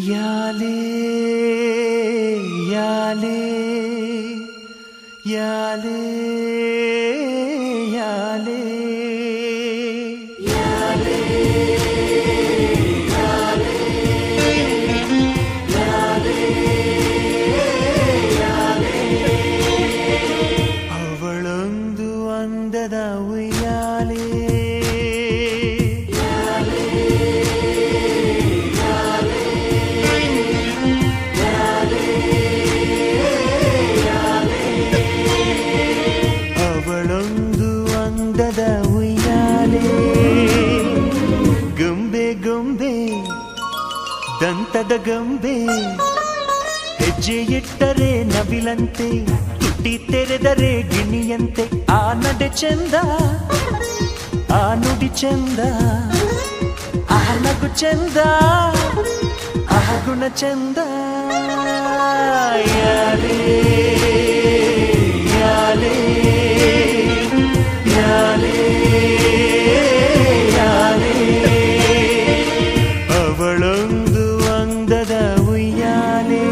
ಯಾಲೇ ಯಾಲೇ ಯಾಲೇ ಯಾಲೇ ಯಾಲೇ ಯಾಲೇ ಯಾಲೇ ಅವಳೊಂದು ಅಂದದ ಉಯ್ಯಾಲೆ ಗೊಂಬೆ ದಂತದ ಗೊಂಬೆ ಹೆಜ್ಜೆ ಇಟ್ಟರೆ ನವಿಲಂತೆ ತುಟಿ ತೆರೆದರೆ ಗಿಣಿಯಂತೆ ಆ ನಡೆ ಚಂದ ಆ ನುಡಿ ಚಂದ ಆ ನಗು ಚಂದ ಆ ಗುಣ ಚಂದ ಯಾಲೇ ಯಾಲೇ ಯಾಲೇ ಯಾಲೇ ಅವಳೊಂದು ಅಂದದ ಉಯ್ಯಾಲೆ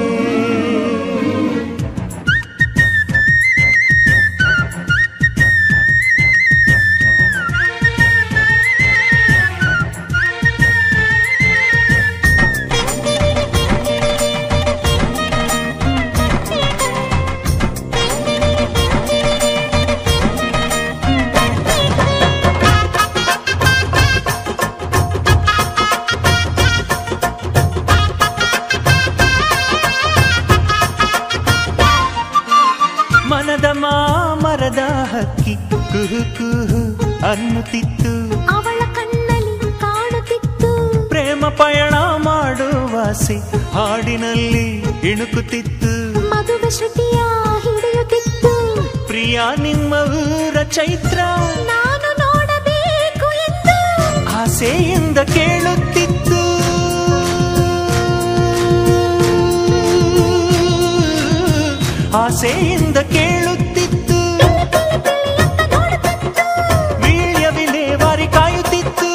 ಮನದ ಮಾಮರದ ಹಕ್ಕಿ ಕುಹು ಕುಹು ಅನ್ನುತ್ತಿತ್ತು ಅವಳ ಕಣ್ಣಲ್ಲಿ ಕಾಣುತ್ತಿತ್ತು ಪ್ರೇಮ ಪಯಣ ಮಾಡುವಾಸೆ ಹಾಡಿನಲ್ಲಿ ಇಣುಕುತ್ತಿತ್ತು ಮದುವೆ ಶ್ರುತಿಯ ಹಿಡಿಯುತ್ತಿತ್ತು ಪ್ರಿಯ ನಿಮ್ಮ ಊರ ಚೈತ್ರ ನಾನು ನೋಡಬೇಕು ಎಂದು ಆಸೆಯಿಂದ ಕೇಳುತ್ತಿತ್ತು ಆಸೆಯಿಂದ ಕೇಳುತ್ತಿತ್ತು ವೀಳ್ಯವಿಲೆ ವಾರಿ ಕಾಯುತ್ತಿತ್ತು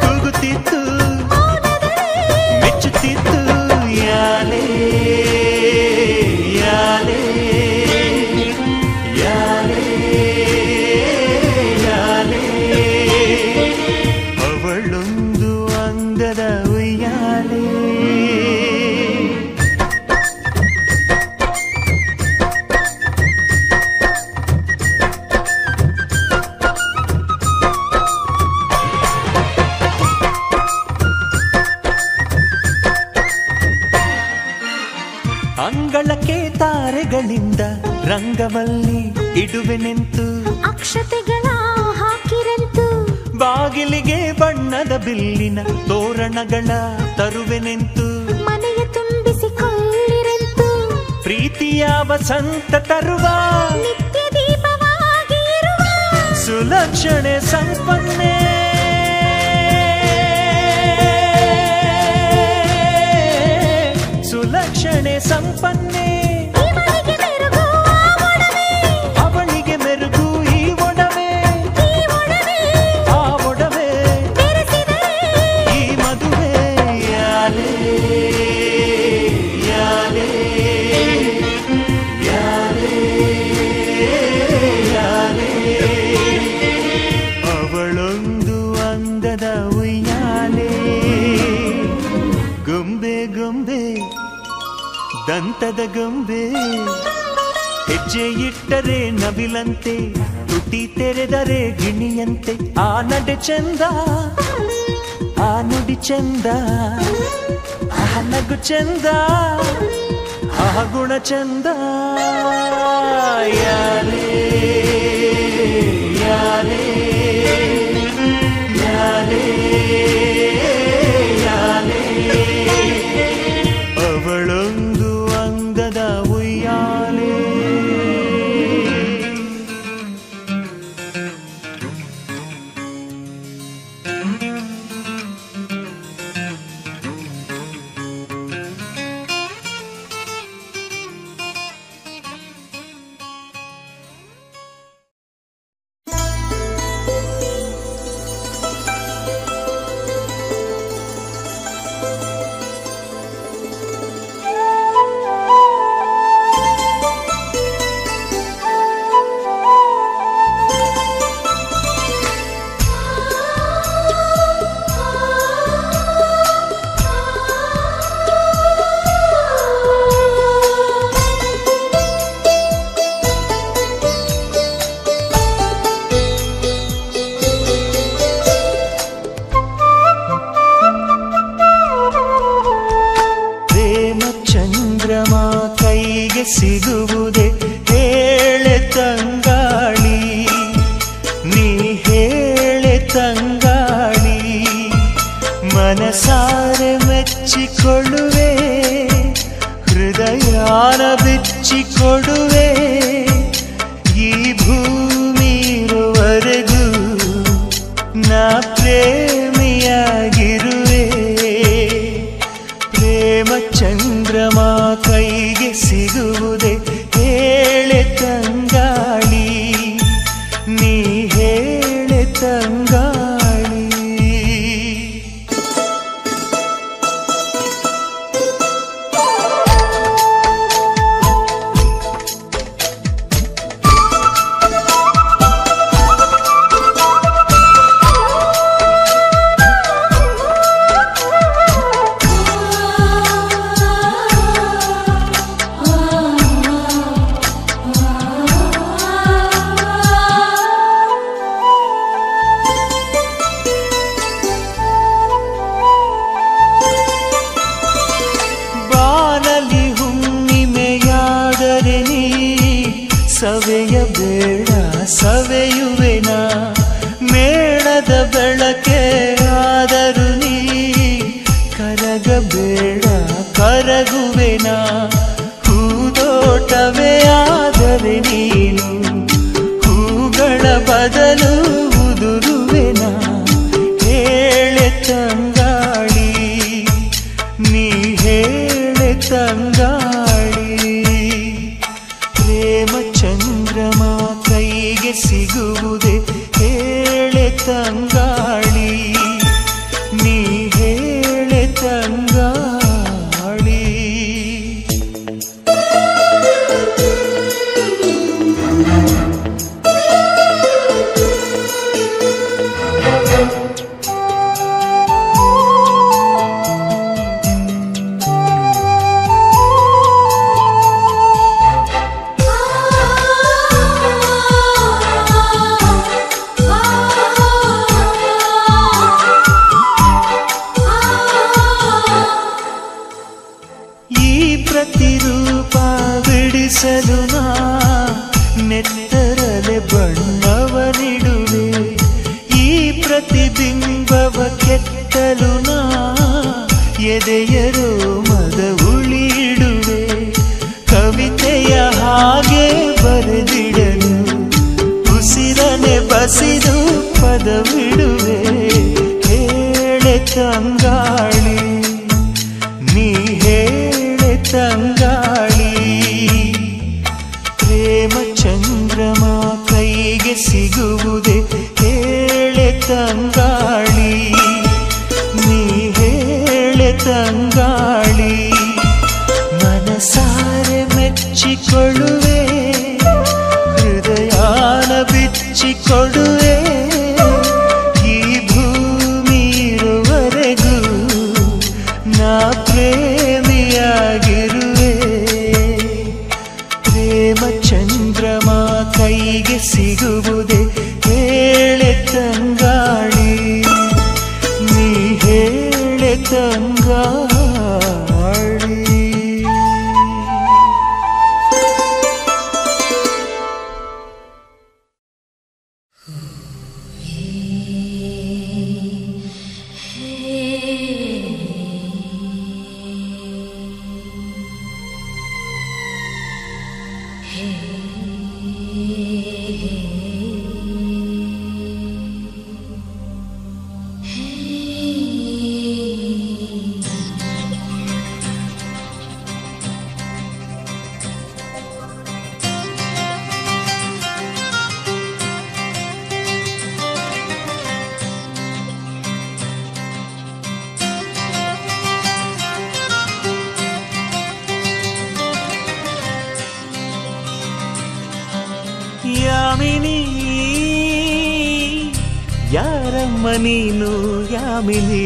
ಕೂಗುತ್ತಿತ್ತು ಮೆಚ್ಚುತ್ತಿತ್ತು ಯಾಲೇ ಯಾಲೇ ಯಾಲೇ ಯಾಲೇ ಅವಳೊಂದು ಅಂದದ ಉಯ್ಯಾಲೆ ಅಂಗಳಕ್ಕೆ ತಾರೆಗಳಿಂದ ರಂಗವಲ್ಲಿ ಇಡುವೆ ನಿಂತು ಅಕ್ಷತೆಗಳ ಹಾಕಿರಂತು ಬಾಗಿಲಿಗೆ ಬಣ್ಣದ ಬಿಲ್ಲಿನ ತೋರಣಗಳ ತರುವೆ ನಿಂತು ಮನೆಯ ತುಂಬಿಸಿಕೊಳ್ಳಿರಂತು ಪ್ರೀತಿಯ ವಸಂತ ತರುವ ನಿತ್ಯ ದೀಪವಾಗಿ ಇರುವ ಸುಲಕ್ಷಣೆ ಸಂಪನ್ನೆ ಸುಲಕ್ಷಣೆ ಸಂಪನ್ನೆ ಅವಳಿಗೆ ಮೆರುಗು ಈ ಒಡವೆ ಆ ಒಡವೆ ಈ ಮದುವೆ ಯಾಲೇ ಯಾಲೇ ಯಾಲೇ ಯಾಲೇ ಅವಳೊಂದು ಅಂದದ ಉಯ್ಯಾಲೆ ಗೊಂಬೆ ಗೊಂಬೆ ದಂತದ ಗೊಂಬೆ ಹೆಜ್ಜೆ ಇಟ್ಟರೆ ನವಿಲಂತೆ ತುಟಿ ತೆರೆದರೆ ಗಿಣಿಯಂತೆ ಆ ನಡೆ ಚಂದ ಆ ನುಡಿ ಚಂದ ಆ ನಗು ಚಂದ ಆ ಗುಣ ಚಂದ ಯಾಲೇ ಯಾಲೇ ಯಾಲೇ ಯಾಲೇ ಅವಳೊಂದು ಅಂದದ ಉಯ್ಯಾಲೆ ತಂಗಾಳಿ ಮನಸಾರೆ ಮೆಚ್ಚಿಕೊಳ್ಳುವೆ ಹೃದಯಾನ ಬಿಚ್ಚಿಕೊಡುವೆ ಈ ಭೂಮಿ ಇರುವರೆಗೂ ನಾ ಪ್ರೇಮಿಯಾಗಿರುವೆ ಪ್ರೇಮ ಚಂದ್ರಮ ಕೈಗೆ ಸಿಗುವುದೇ ಹೇಳೆ ತಂಗಾಳಿ ನೀ ಹೇಳೆ ತಂಗಾಳಿ ಸವೆಯಬೇಡ ಸವೆಯುವೆನ ಮೇಣದ ಬೆಳಕೆ ಆದರೂ ನೀ ಕರಗಬೇಡ ಕರಗುವೆನ ಹೂದೋಟವೇ ಆದರೆ ನೀನು ಹೂಗಳ ಬದಲು ಉದುರುವೆನ ಹೇಳೆ ತಂಗಾಳಿ ನೀ ಹೇಳೆ ತಂಗಾಳಿ ಪ್ರೇಮ ಚಂದ್ರಮ ಕೈಗೆ ಸಿಗುವುದೇ ಹೇಳೆ ತಂಗಾಳಿ ನೀ ಹೇಳೆ ತಂಗಾಳಿ ಪ್ರತಿರೂಪ ಬಿಡಿಸಲು ನಾ ನೆತ್ತರಲೆ ಬಣ್ಣವನಿಡುವೆ ಈ ಪ್ರತಿಬಿಂಬವ ಕೆತ್ತಲು ನಾ ಎದೆಯರೋ ಮದ ಉಳಿಡುವೆ ಕವಿತೆಯ ಹಾಗೆ ಬರೆದಿಡಲು ಉಸಿರನೆ ಬಸಿದು ಪದವಿಡುವೆ ಹೇಳೆ ತಂಗಾಳಿ ನೀ ಹೇಳೆ ತಂಗಾಳಿ ಪ್ರೇಮ ಚಂದ್ರಮ ಕೈಗೆ ಸಿಗುವುದೇ ಹೇಳೆ ತಂಗಾಳಿ ನೀ ಹೇಳೆ ತಂಗಾಳಿ ಮನಸಾರೆ ಮೆಚ್ಚಿಕೊಳ್ಳುವೆ ಹೃದಯಾನ ಬಿಚ್ಚಿಕೊಡುವೆ ಈ ಭೂಮಿ ಇರುವರೆಗೂ ನಾ ಪ್ರೇಮಿಯಾಗಿರುವೆ ಪ್ರೇಮ ಚಂದ್ರಮ ಕೈಗೆ ಸಿಗುವುದೇ ಹೇಳೆ ತಂಗಾಳಿ ನೀ ಹೇಳೆ ತಂಗಾಳಿ ಯಾಮಿನಿ ಯಾರಮ್ಮ ನೀನು ಯಾಮಿನಿ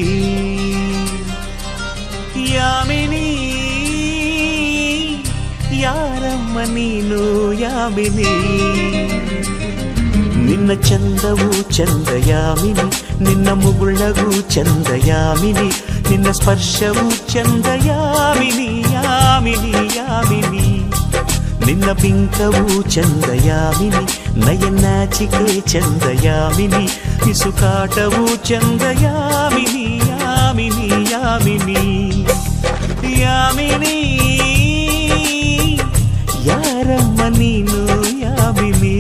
ಯಾಮಿನಿ ಯಾರಮ್ಮ ನೀನು ಯಾಮಿನಿ ನಿನ್ನ ಚಂದವು ಚಂದ ಯಾಮಿನಿ ನಿನ್ನ ಮುಗುಳಗೂ ಚಂದ ಯಾಮಿನಿ ನಿನ್ನ ಸ್ಪರ್ಶವು ಚಂದ ಯಾಮಿನಿ ಯಾಮಿನಿ ಯಾಮಿನಿ ನಿನ್ನ ಬಿಂಕವು ಚಂದಯಾಮಿನಿ ನಯನಾಚಿಕೆ ಚಂದಯಾಮಿನಿ ಪಿಸುಕಾಟವು ಚಂದಯಾಮಿನಿ ಯಾಮಿನಿ ಯಾಮಿನಿ ಯಾಮಿನಿ ಯಾರಮ್ಮ ನೀನು ಯಾಮಿನಿ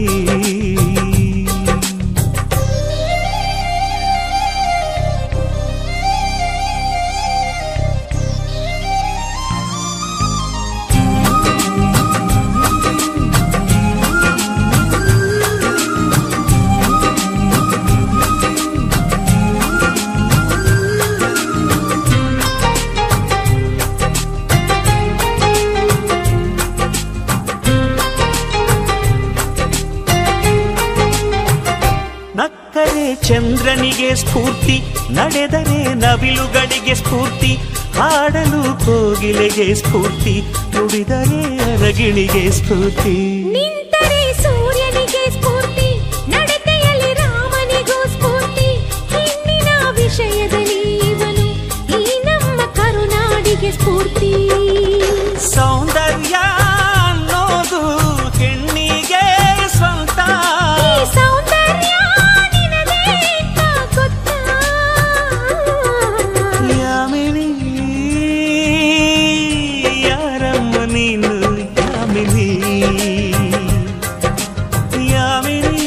ಚಂದ್ರನಿಗೆ ಸ್ಫೂರ್ತಿ ನಡೆದರೆ ನವಿಲುಗಳಿಗೆ ಸ್ಫೂರ್ತಿ ಹಾಡಲು ಕೋಗಿಲೆಗೆ ಸ್ಫೂರ್ತಿ ನುಡಿದರೆ ಅರಗಿಣಿಗೆ ಸ್ಫೂರ್ತಿ ನಿಂತರೆ ಸೂರ್ಯನಿಗೆ ಸ್ಫೂರ್ತಿ ನಡತೆಯಲ್ಲಿ ರಾಮನಿಗೂ ಸ್ಫೂರ್ತಿ ಹೆಣ್ಣಿನ ವಿಷಯದಲ್ಲಿ ಇವನು ಈ ನಮ್ಮ ಕರುನಾಡಿಗೆ ಸ್ಫೂರ್ತಿ ಸೌಂದರ್ಯ ಅನ್ನೋದು ಹೆಣ್ಣಿಗೆ ಸ್ವಂತ ಸೌಂದರ್ಯ ಯಾಮಿನಿ ಯಾರಮ್ಮ ನೀನು ಯಾಮಿನಿ ಯಾಮಿನಿ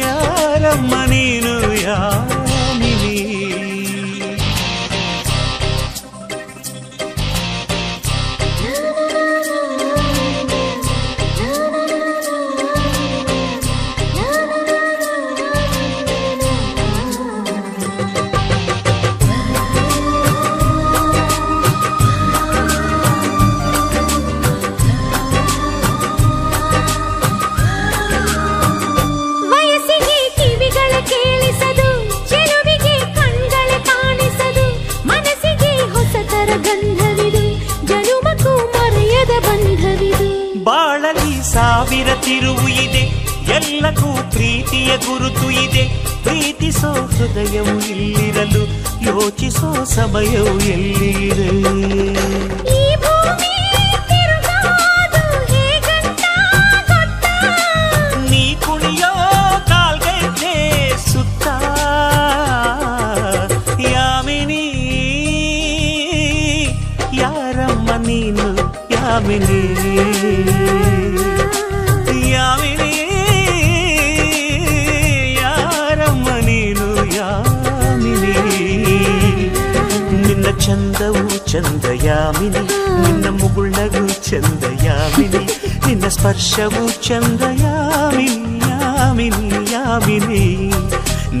ಯಾರಮ್ಮ ನೀನು ಯಾಮಿನಿ ಬಾಳಲಿ ಸಾವಿರ ತಿರುವು ಇದೆ ಎಲ್ಲಕ್ಕೂ ಪ್ರೀತಿಯ ಗುರುತು ಇದೆ ಪ್ರೀತಿಸೋ ಹೃದಯವು ಇಲ್ಲಿರಲು ಯೋಚಿಸೋ ಸಮಯವು ಎಲ್ಲಿದೆ ನೀ ಕುಣಿಯೋ ಕಾಲ್ಗೈತೆ ಸುತ್ತ ಯಾಮಿನಿ ಯಾರಮ್ಮ ನೀನು ಯಾಮಿನಿ ಯಾಮಿನಿ ಯಾರಮ್ಮ ನೀನು ಯಾಮಿನಿ ನಿನ್ನ ಚಂದವು ಚಂದಯಾಮಿನಿ ನಿನ್ನ ಮುಗುಳಗೂ ಚಂದಯಾಮಿನಿ ನಿನ್ನ ಸ್ಪರ್ಶವು ಚಂದಯಾಮಿನಿ ಯಾಮಿನಿ ಯಾಮಿನಿ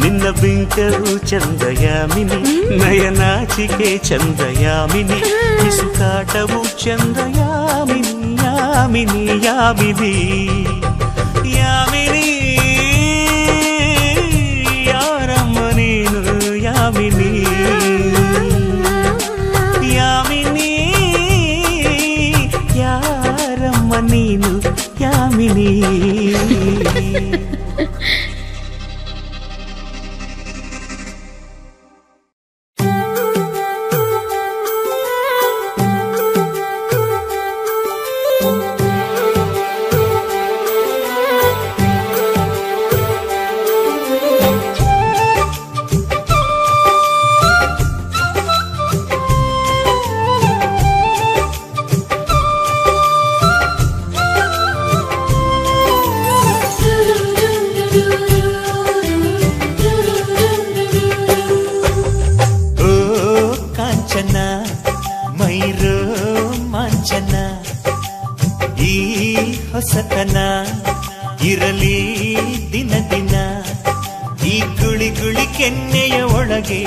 ನಿನ್ನ ಬಿಂಕವು ಚಂದಯಾಮಿನಿ ನಯನಾಚಿಕೆ ಚಂದಯಾಮಿನಿ ಪಿಸುಕಾಟವು ಚಂದಯಾಮಿನಿ ಯಾಮಿನಿ ಯಾಮಿನಿ ಯಾಮಿನಿ ಯಾರಮ್ಮ ನೀನು ಯಾಮಿನಿ ಯಾಮಿನಿ ಯಾರಮ್ಮ ನೀನು ಯಾಮಿನಿ ಹೊಸತನ ಇರಲಿ ದಿನ ದಿನ ಈ ಗುಳಿ ಗುಳಿ ಕೆನ್ನೆಯ ಒಳಗೆ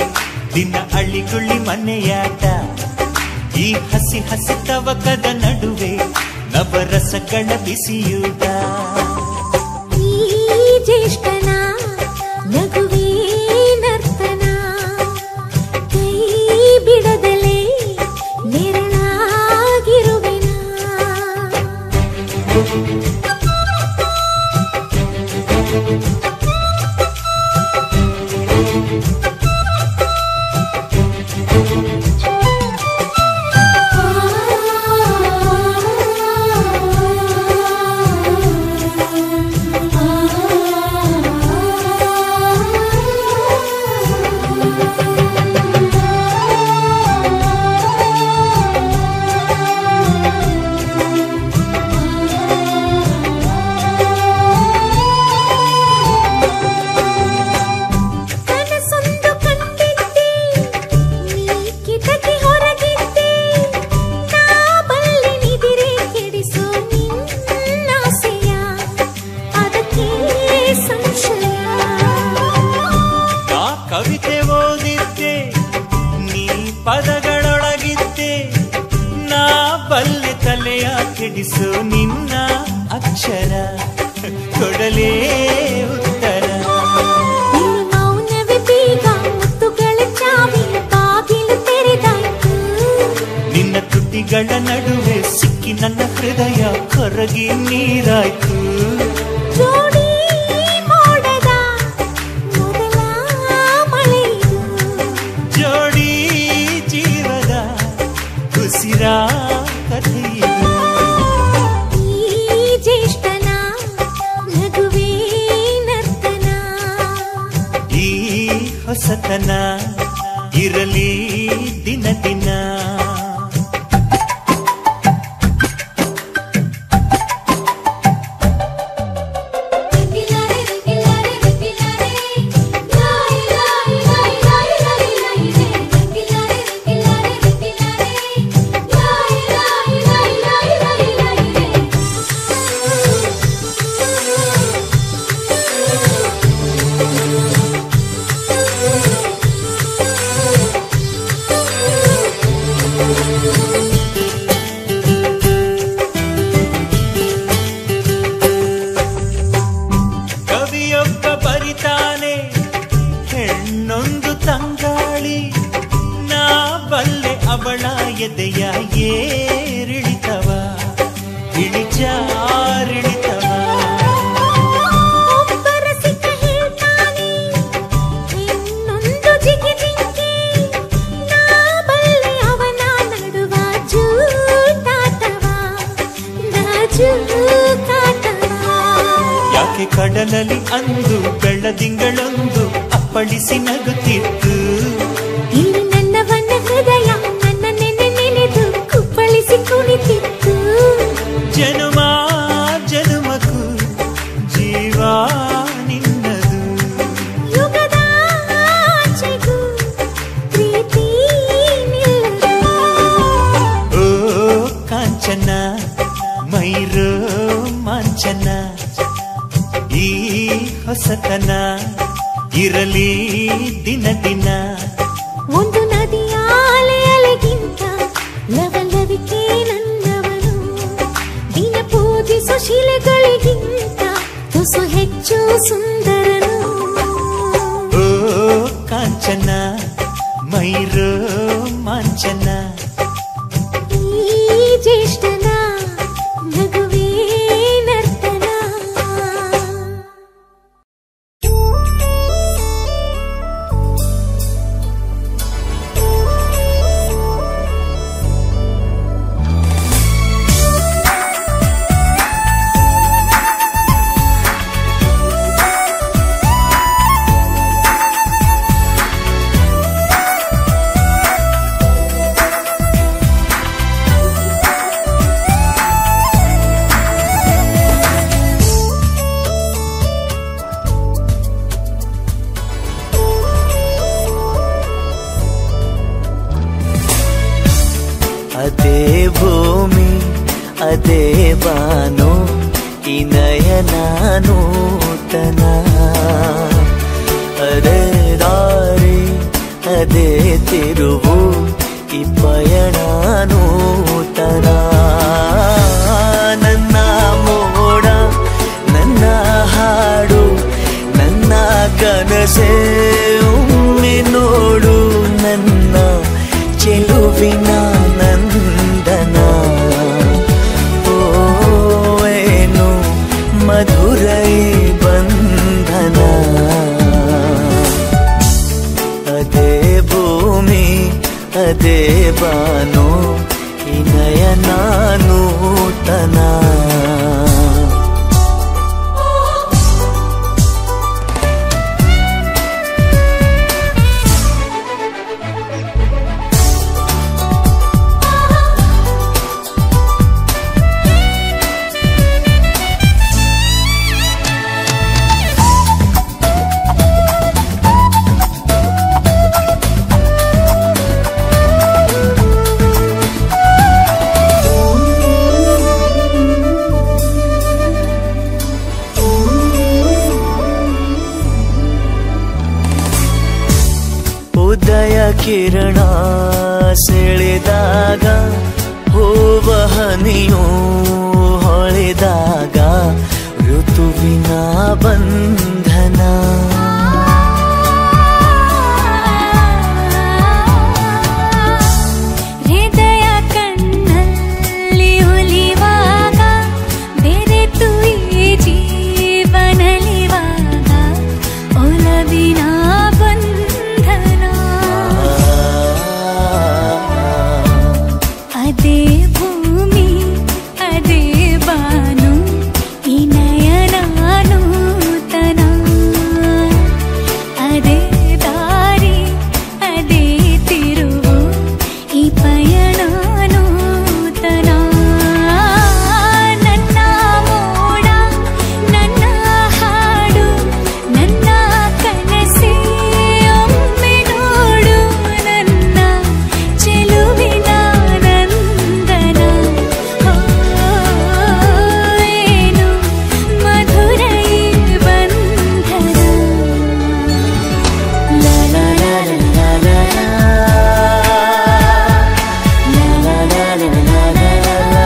ದಿನ ಅಳ್ಳಿಗುಳ್ಳಿ ಮನೆಯಾಟ ಈ ಹಸಿ ಹಸಿ ತವಕದ ನಡುವೆ ನವರಸಗಳ ಬಿಸಿಯೂಟ ಈ ಜ್ಯೇಷ್ಠನ ನಗುವೇ ನರ್ತನ ಕೈ ಬಿಡದಲೇ ನೆರಳಾಗಿರುವೆನ ಕೆಡಿಸೋ ನಿನ್ನ ಅಕ್ಷರ ಕೊಡಲೇ ಉತ್ತರ. ಮೌನವೇ ಬೀಗ ಮುತ್ತುಗಳ ಚಾವಿ ಬಾಗಿಲು ತೆರೆದಾಯ್ತು. ನಿನ್ನ ತುಟಿಗಳ ನಡುವೆ ಸಿಕ್ಕಿ ನನ್ನ ಹೃದಯ ಕರಗಿ ನೀರಾಯ್ತು. ಜೋಡಿ ಮೋಡದ ಮೊದಲ ಮಳೆಯಿದು. ಜೋಡಿ ಜೀವದ ಉಸಿರ ಕಥೆಯಿದು. ಈ ಜ್ಯೇಷ್ಠನ ನಗುವೇ ನರ್ತನ. ಈ ಹೊಸತನ ಇರಲಿ ದಿನ ದಿನ. ಕವಿಯೊಬ್ಬ ಬರಿತಾನೆ ಹೆಣ್ಣೊಂದು ತಂಗಾಳಿ, ನಾ ಬಲ್ಲೆ ಅವಳ ಎದೆಯ ಏರಿಳಿತವ ಇಳಿಜಾರಿಳಿತವ. ಒಬ್ಬರ ಸಿಕ್ಕ ಹೇಳ್ತಾನೆ ಇನ್ನೊಂದು ಜಿಗಿಜಿಂಗಿ, ನಾ ಬಲ್ಲೆ ಅವನ ನಡುವ ಜೂಟಾಟವ ಜೂಟಾಟವ. ಯಾಕೆ ಕಡಲಲ್ಲಿ ಅಂದು ಬೆಳ್ಳದಿಂಗಳೊಂದು ಅಪ್ಪಳಿಸಿ ನಗುತ್ತಿತ್ತು. ಇಲ್ಲಿ ನನ್ನವನ್ನ ಹೃದಯ ನನ್ನ ನೆನೆ ನೆನೆದು ಕುಪ್ಪಳಿಸಿ ಕುಣಿತಿತ್ತು. ಜನುಮ ಜನುಮಕ್ಕೂ ಜೀವ ನಿನ್ನದು. ಯುಗದ ಆಚೆಗೂ ಪ್ರೀತಿ ನಿಲ್ಲದು. ಓ ಕಾಂಚನ ಮೈರೋ ಮಾಂಚನ, ಈ ಹೊಸತನ ಇರಲಿ ದಿನ ದಿನ. ಒಂದು ನದಿಯ ಅಲೆ ಅಲೆಗಿಂತ ಲವಲವಿಕೆ ನನ್ನವನು. ದಿನ ಪೂಜಿಸೋ ಶಿಲೆಗಳಿಗಿಂತ ತುಸು ಹೆಚ್ಚು ಸುಂದರನು. ಓ ಕಾಂಚನ ಮೈರೋ ಮಾಂಚನ, ಈ ಜ್ಯೇಷ್ಠನ ನಗುವೇ ನರ್ತನ. ಅದೇ ಭೂಮಿ ಅದೇ ಬಾನು ಈ ನಯನ ನೂತನ. ಅದೇ ದಾರಿ ಅದೇ ತಿರುವು ಈ ಪಯಣ ನೂತನ. ನನ್ನ ಮೋಡ ನನ್ನ ಹಾಡು ನನ್ನ ಕನಸೇ ಒಮ್ಮೆ ನೋಡು. ನನ್ನ ಚೆಲುವಿನ ನಂದನ ಓ ಏನು ಮಧುರೈ ಬಂಧನ. ಅದೇ ಭೂಮಿ ಅದೇ ಬಾನು ಈ ನಯನ ನೂತನ. ಉದಯ ಕಿರಣ ಸೆಳೆದಾಗ ಹೂವ ಹನಿಯೂ ಹೊಳೆದಾಗ ಋತುವಿನ ಬಂಧನ. ಹೃದಯ ಕಣ್ಣಲ್ಲಿ ಒಲಿವಾಗ ಬೆರೆತು ಈ ಜೀವನಲಿವಾಗ ಒಲವಿನ ಬಂಧನ. ಅದೇ ಭೂಮಿ ಅದೇ ಬಾನು ಈ ನಯನ ನೂತನ. ಅದೇ ದಾರಿ ಅದೇ ತಿರುವು ಈ ಪಯಣ ನೂತನ. ನನ್ನ ಮೋಡ ನನ್ನ ಹಾಡು ನನ್ನ ಕನಸೇ ಒಮ್ಮೆ ನೋಡು ನನ್ನ ಚೆಲುವಿನ ನಂದನ. ಏನು ಮಧುರ ಈ ಬಂಧನ. ಲಾ ಲಾ ಲಾ ಲಾ ಲಾ ಲಾ ಲಾ ಲಾ ಲಾ ಲಾ ಲಾ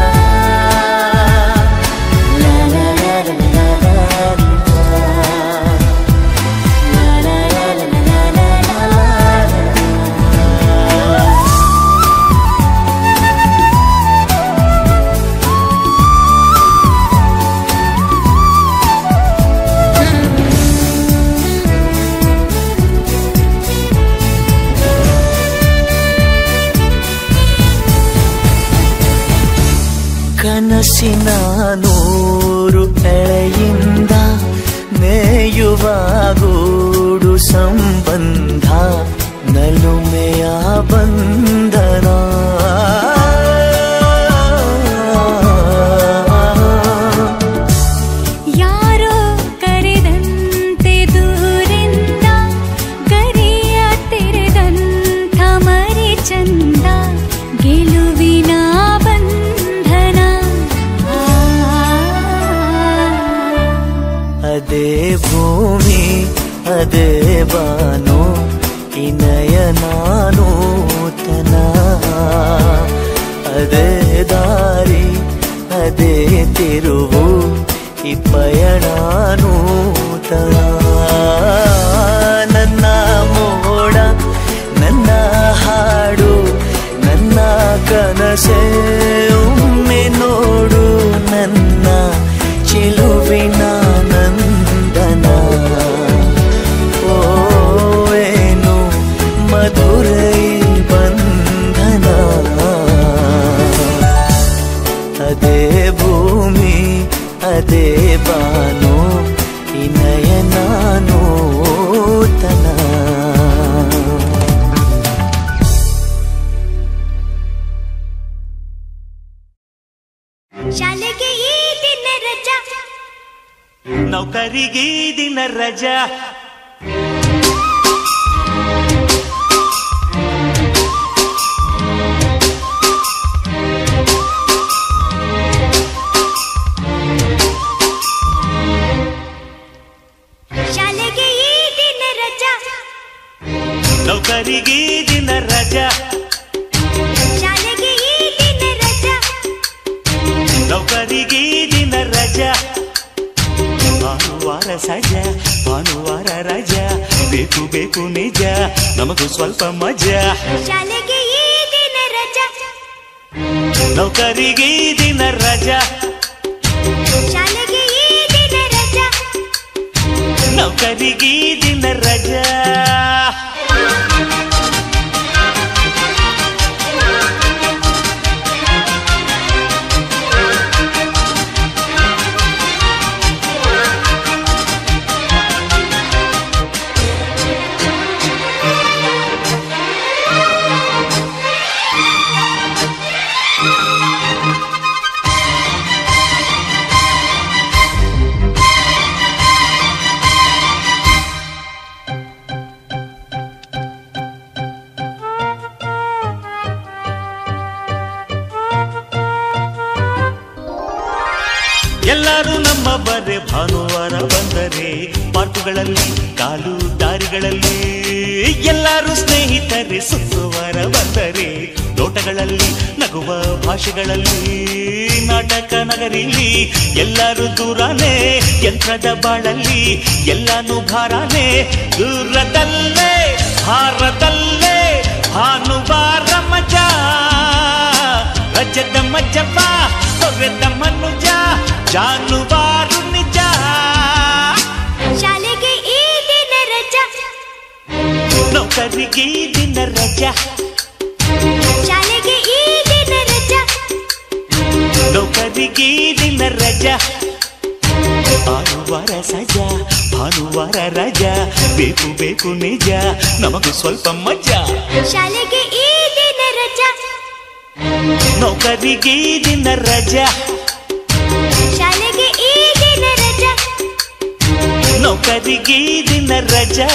ಕನಸಿನ ನೂರು ಎಳೆಯಿಂದ ನೇಯುವ ಗೂಡು ಸಂಬಂಧ ನಲುಮೆಯ ಬಂಧನ. ಯಾರೋ ಕರೆದಂತೆ ದೂರಿಂದ ಗರಿಯ ತೆರೆದಂಥ ಮರಿ ಚಂದ ಗೆಲುವಿನ ಬಂಧನ. ಅದೇ ಭೂಮಿ ಅದೇ ಬಾನು ಈ ನಯನ ನೂತನ. ಅದೇ ದಾರಿ ಅದೇ ತಿರುವು ಈ ಪಯಣ ನೂತನ. ನನ್ನ ಮೋಡ ನನ್ನ ಹಾಡು ನನ್ನ ಕನಸೇ ಒಮ್ಮೆ ನೋಡು ನನ್ನ ಚೆಲುವಿನ ನಂದನ. ಓ ಏನು ಮಧುರ ಈ ಬಂಧನ. ಅದೇ ಭೂಮಿ ಅದೇ ಬಾನು ಈ ನಯನ ನೂತನ. ಶಾಲೆಗೆ ಈ ದಿನ ರಜಾ ನೌಕರಿಗೆ ದಿನ ರಜಾ. ಶಾಲೆಗೆ ಈ ದಿನ ರಜಾ ನೌಕರಿಗೆ ದಿನ ರಜಾ. ಶಾಲೆಗೆ ಈ ದಿನ ರಜಾ ನೌಕರಿಗೆ ದಿನ ರಜಾ. ಭಾನುವಾರ ಸಜಾ ಭಾನುವಾರ ರಜಾ ಬೇಕು ಬೇಕು ನಿಜ ನಮಗೂ ಸ್ವಲ್ಪ ಮಜಾ. ಶಾಲೆಗೆ ಈ ದಿನ ರಜಾ ನೌಕರಿಗೆ ದಿನ ರಜಾ. ಶಾಲೆಗೆ ಈ ದಿನ ರಜಾ ನೌಕರಿಗೆ ದಿನ ರಜಾ. ಎಲ್ಲರೂ ನಮ್ಮ ಬರೆ ಭಾನುವಾರ ಬಂದರೆ ಪಾರ್ಕುಗಳಲ್ಲಿ ಕಾಲು ದಾರಿಗಳಲ್ಲಿ ಎಲ್ಲರೂ ಸ್ನೇಹಿತರೆ ಶುಕ್ರವಾರ ಬಂದರೆ ತೋಟ ನೋಟಗಳಲ್ಲಿ ನಗುವ ಭಾಷೆಗಳಲ್ಲಿ ನಾಟಕ ನಗರಿಲಿ ಎಲ್ಲರೂ ದೂರನೇ ಯಂತ್ರದ ಬಾಳಲ್ಲಿ ಎಲ್ಲಾನು ಭಾರನೇ ದೂರದಲ್ಲೇ ಭಾರದಲ್ಲೇ ಭಾನುವಾರ ಮಜಾ ರಜದ ಮಜ್ಜಪ್ಪ ತೊರೆದ ಮನುಜ ಜಾನುವಾರು ನಿಜ ಶಾಲೆಗೆ ಈ ದಿನ ರಜಾ ನೌಕರಿಗೆ ಈ ದಿನ ರಜಾ ಶಾಲೆಗೆ ಈ ದಿನ ರಜಾ ನೌಕರಿಗೆ ಈ ದಿನ ರಜಾ ಭಾನುವಾರ ಸಜಾ ಭಾನುವಾರ ರಜಾ ಬೇಕು ಬೇಕು ನಿಜ ನಮಗೂ ಸ್ವಲ್ಪ ಮಜಾ ಶಾಲೆಗೆ ಈ ದಿನ ರಜಾ ನೌಕರಿಗೆ ಈ ದಿನ ರಜಾ ಶಾಲೆಗೆ ಈ ದಿನ ರಜಾ ನೌಕರಿಗೆ ಈ ದಿನ ರಜಾ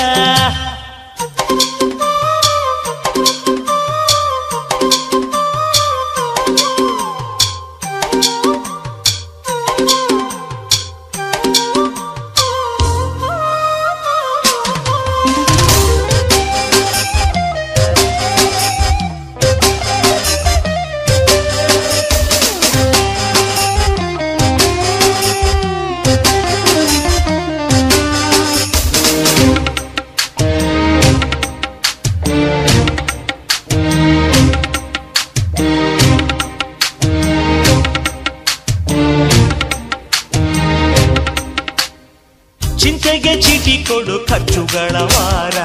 ಚಿಂತೆಗೆ ಚೀಟಿ ಕೊಡು ಖರ್ಚುಗಳ ವಾರ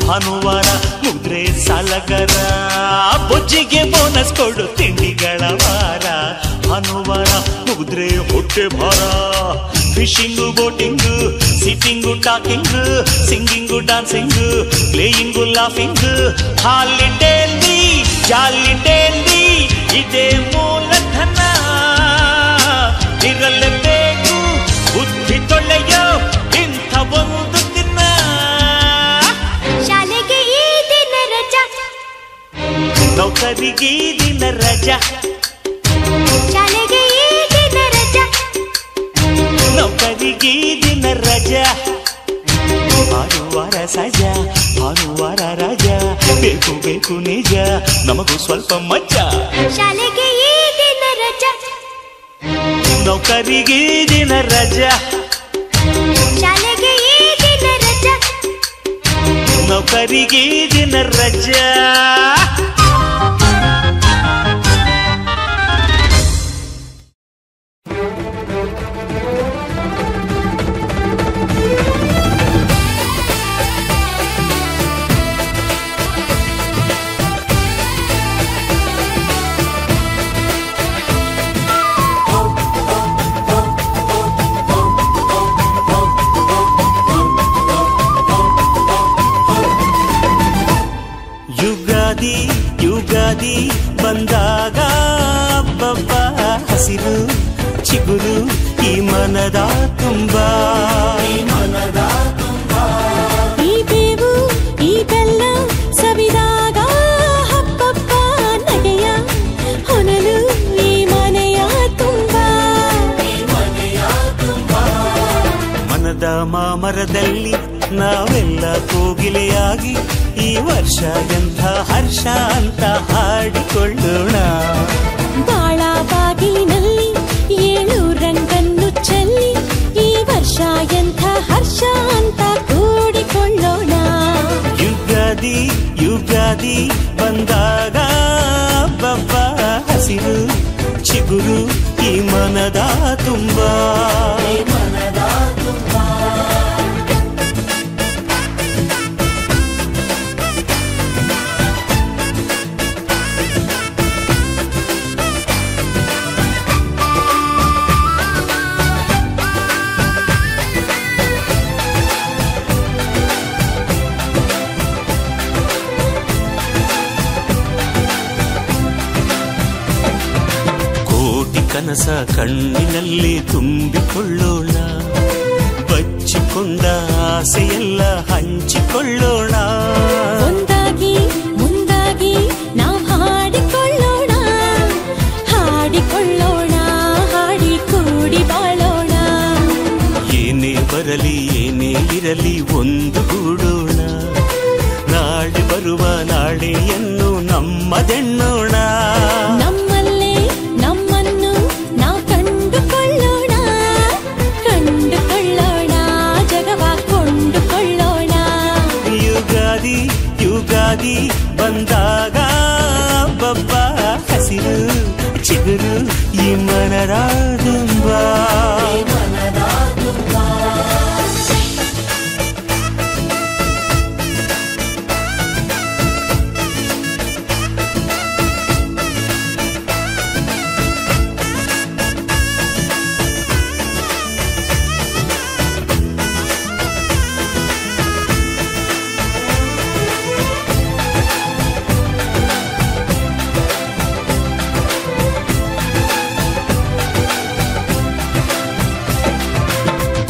ಭಾನುವಾರ ಮುದ್ರೆ ಸಾಲಗರ ಬೊಜ್ಜಿಗೆ ಬೋನಸ್ ಕೊಡು ತಿಂಡಿಗಳ ವಾರ ಭಾನುವಾರ ಮುದ್ರೆ ಹೊಟ್ಟೆ ಭಾರ fishing boating sitting talking singing dancing playing laughing ಹಾಲಿಡೇಲಿ ಜಾಲಿಡೇಲಿ ಇದೇ ಮೂಲಧನ ಇರಲೇಬೇಕು ಬುದ್ಧಿ ತೊಳೆಯೋ ಇಂಥ ಒಂದು ದಿನ ಶಾಲೆಗೆ ಈ ದಿನ ರಜಾ ನೌಕರಿಗೆ ಈ ದಿನ ರಜಾ ಶಾಲೆಗೆ ಈ ದಿನ ರಜಾ ನೌಕರಿಗೆ ಈ ದಿನ ರಜಾ ಭಾನುವಾರ ಸಜಾ ಭಾನುವಾರ ರಜಾ ಬೇಕು ಬೇಕು ನಿಜ ನಮಗೂ ಸ್ವಲ್ಪ ಮಜಾ ಶಾಲೆಗೆ ಈ ದಿನ ರಜಾ ನೌಕರಿಗೆ ಈ ದಿನ ರಜಾ ಶಾಲೆಗೆ ಈ ದಿನ ರಜಾ ನೌಕರಿಗೆ ಈ ದಿನ ರಜಾ ಯುಗಾದಿ ಯುಗಾದಿ ಬಂದಾಗ ಅಬ್ಬಬ್ಬ ಹಸಿರು ಚಿಗುರು ಈ ಮನದ ತುಂಬ ಈ ಬೇವು ಈ ಬೆಲ್ಲ ಸವಿದಾಗ ಹಬ್ಬಬ್ಬ ನಗೆಯ ಹೊನಲು ಈ ಮನೆಯ ತುಂಬ ಮನದ ಮಾಮರದಲ್ಲಿ ನಾವೆಲ್ಲ ಕೋಗಿಲೆಯಾಗಿ ಈ ವರ್ಷ ಎಂಥ ಹರ್ಷ ಅಂತ ಹಾಡಿಕೊಳ್ಳೋಣ ಬಾಳ ಬಾಗಿಲಿನಲ್ಲಿ 7 ರಂಗನ್ನು ಚೆಲ್ಲಿ ಈ ವರ್ಷ ಎಂಥ ಹರ್ಷ ಅಂತ ಕೂಡಿಕೊಳ್ಳೋಣ ಯುಗಾದಿ ಯುಗಾದಿ ಬಂದಾಗ ಅಬ್ಬಬ್ಬ ಹಸಿರು ಚಿಗುರು ಈ ಮನದ ತುಂಬ ಕನಸ ಕಣ್ಣಿನಲ್ಲಿ ತುಂಬಿಕೊಳ್ಳೋಣ ಬಚ್ಚಿಕೊಂಡ ಆಸೆಯೆಲ್ಲ ಹಂಚಿಕೊಳ್ಳೋಣ ಒಂದಾಗಿ ಮುಂದಾಗಿ ನಾವು ಹಾಡಿಕೊಳ್ಳೋಣ ಹಾಡಿಕೊಳ್ಳೋಣ ಹಾಡಿ ಕೂಡಿ ಬಾಳೋಣ ಏನೇ ಬರಲಿ ಏನೇ ಇರಲಿ ಒಂದು ಗೂಡೋಣ ನಾಳೆ ಬರುವ ನಾಳೆಯನ್ನು ನಮ್ಮದೆಣ್ಣೋಣ. ನಮ್ಮಲ್ಲೇ ನಮ್ಮನ್ನು ನಾವು ಕಂಡುಕೊಳ್ಳೋಣ, ಕಂಡುಕೊಳ್ಳೋಣ, ಜಗವ ಕೊಂಡುಕೊಳ್ಳೋಣ. ಯುಗಾದಿ ಯುಗಾದಿ ಬಂದಾಗ ಬಬ್ಬ ಹಸಿರು ಚಿಗುರು ಈ ಮನರ ತುಂಬ.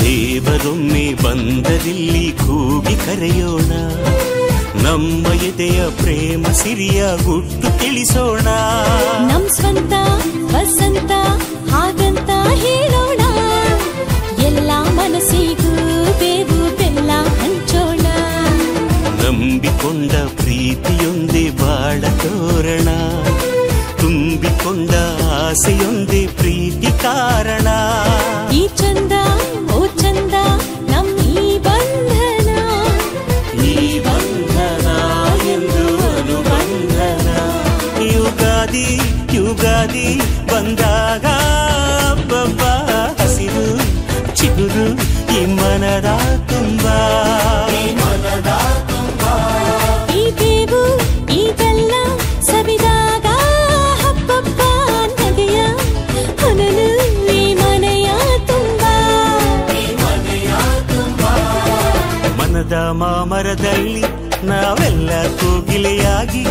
ದೇವರೊಮ್ಮೆ ಬಂದದಿಲ್ಲಿ ಕೂಗಿ ಕರೆಯೋಣ, ನಮ್ಮ ಎದೆಯ ಪ್ರೇಮ ಸಿರಿಯ ಗುಟ್ಟು ತಿಳಿಸೋಣ. ನಮ್ ಸ್ವಂತ ವಸಂತ ಹಾಗಂತ ಹೇಳೋಣ, ಎಲ್ಲ ಮನಸ್ಸಿಗೂ ಬೇವು ಬೆಲ್ಲ ಹಂಚೋಣ. ನಂಬಿಕೊಂಡ ಪ್ರೀತಿಯೊಂದೇ ಬಾಳ ತೋರಣ, ತುಂಬಿಕೊಂಡ ಆಸೆಯೊಂದೇ ಪ್ರೀತಿ ಕಾರಣ. ಈ ಚಂದ ಓ ಚಂದ ನಮ್ ಈ ಬಂಧನ, ಈ ಬಂಧನ ಎಂದು ಅನುಬಂಧನ. ಯುಗಾದಿ ಯುಗಾದಿ ಬಂದಾಗ ಬಬ್ಬ ಹಸಿರು ಚಿಗುರು ಈ ಮನದ ತುಂಬ. ಈ ಬೇವು ಈ ಬೆಲ್ಲ ಸವಿದಾಗ ಹಬ್ಬಬ್ಬ ನಗೆಯ ಹೊನಲು ಈ ಮನೆಯ ತುಂಬ. ಮನದ ಮಾಮರದಲ್ಲಿ ನಾವೆಲ್ಲ ಕೋಗಿಲೆಯಾಗಿ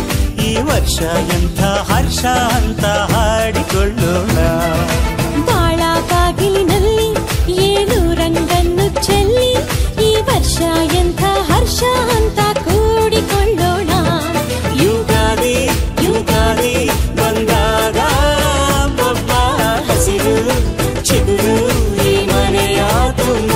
ಈ ವರ್ಷ ಎಂಥ ಹರ್ಷ ಅಂತ ಹಾಡಿಕೊಳ್ಳೋಣ. ಬಾಳ ಬಾಗಿಲಿನಲ್ಲಿ ಏಳು ರಂಗನ್ನು ಚೆಲ್ಲಿ ಈ ವರ್ಷ ಎಂಥ ಹರ್ಷ ಅಂತ ಕೂಡಿಕೊಳ್ಳೋಣ. ಯುಗಾದಿ ಯುಗಾದಿ ಬಂದಾಗ ಬಬ್ಬ ಹಸಿರು ಚಿಗುರು ಈ ಮನೆಯ ತುಂಬ.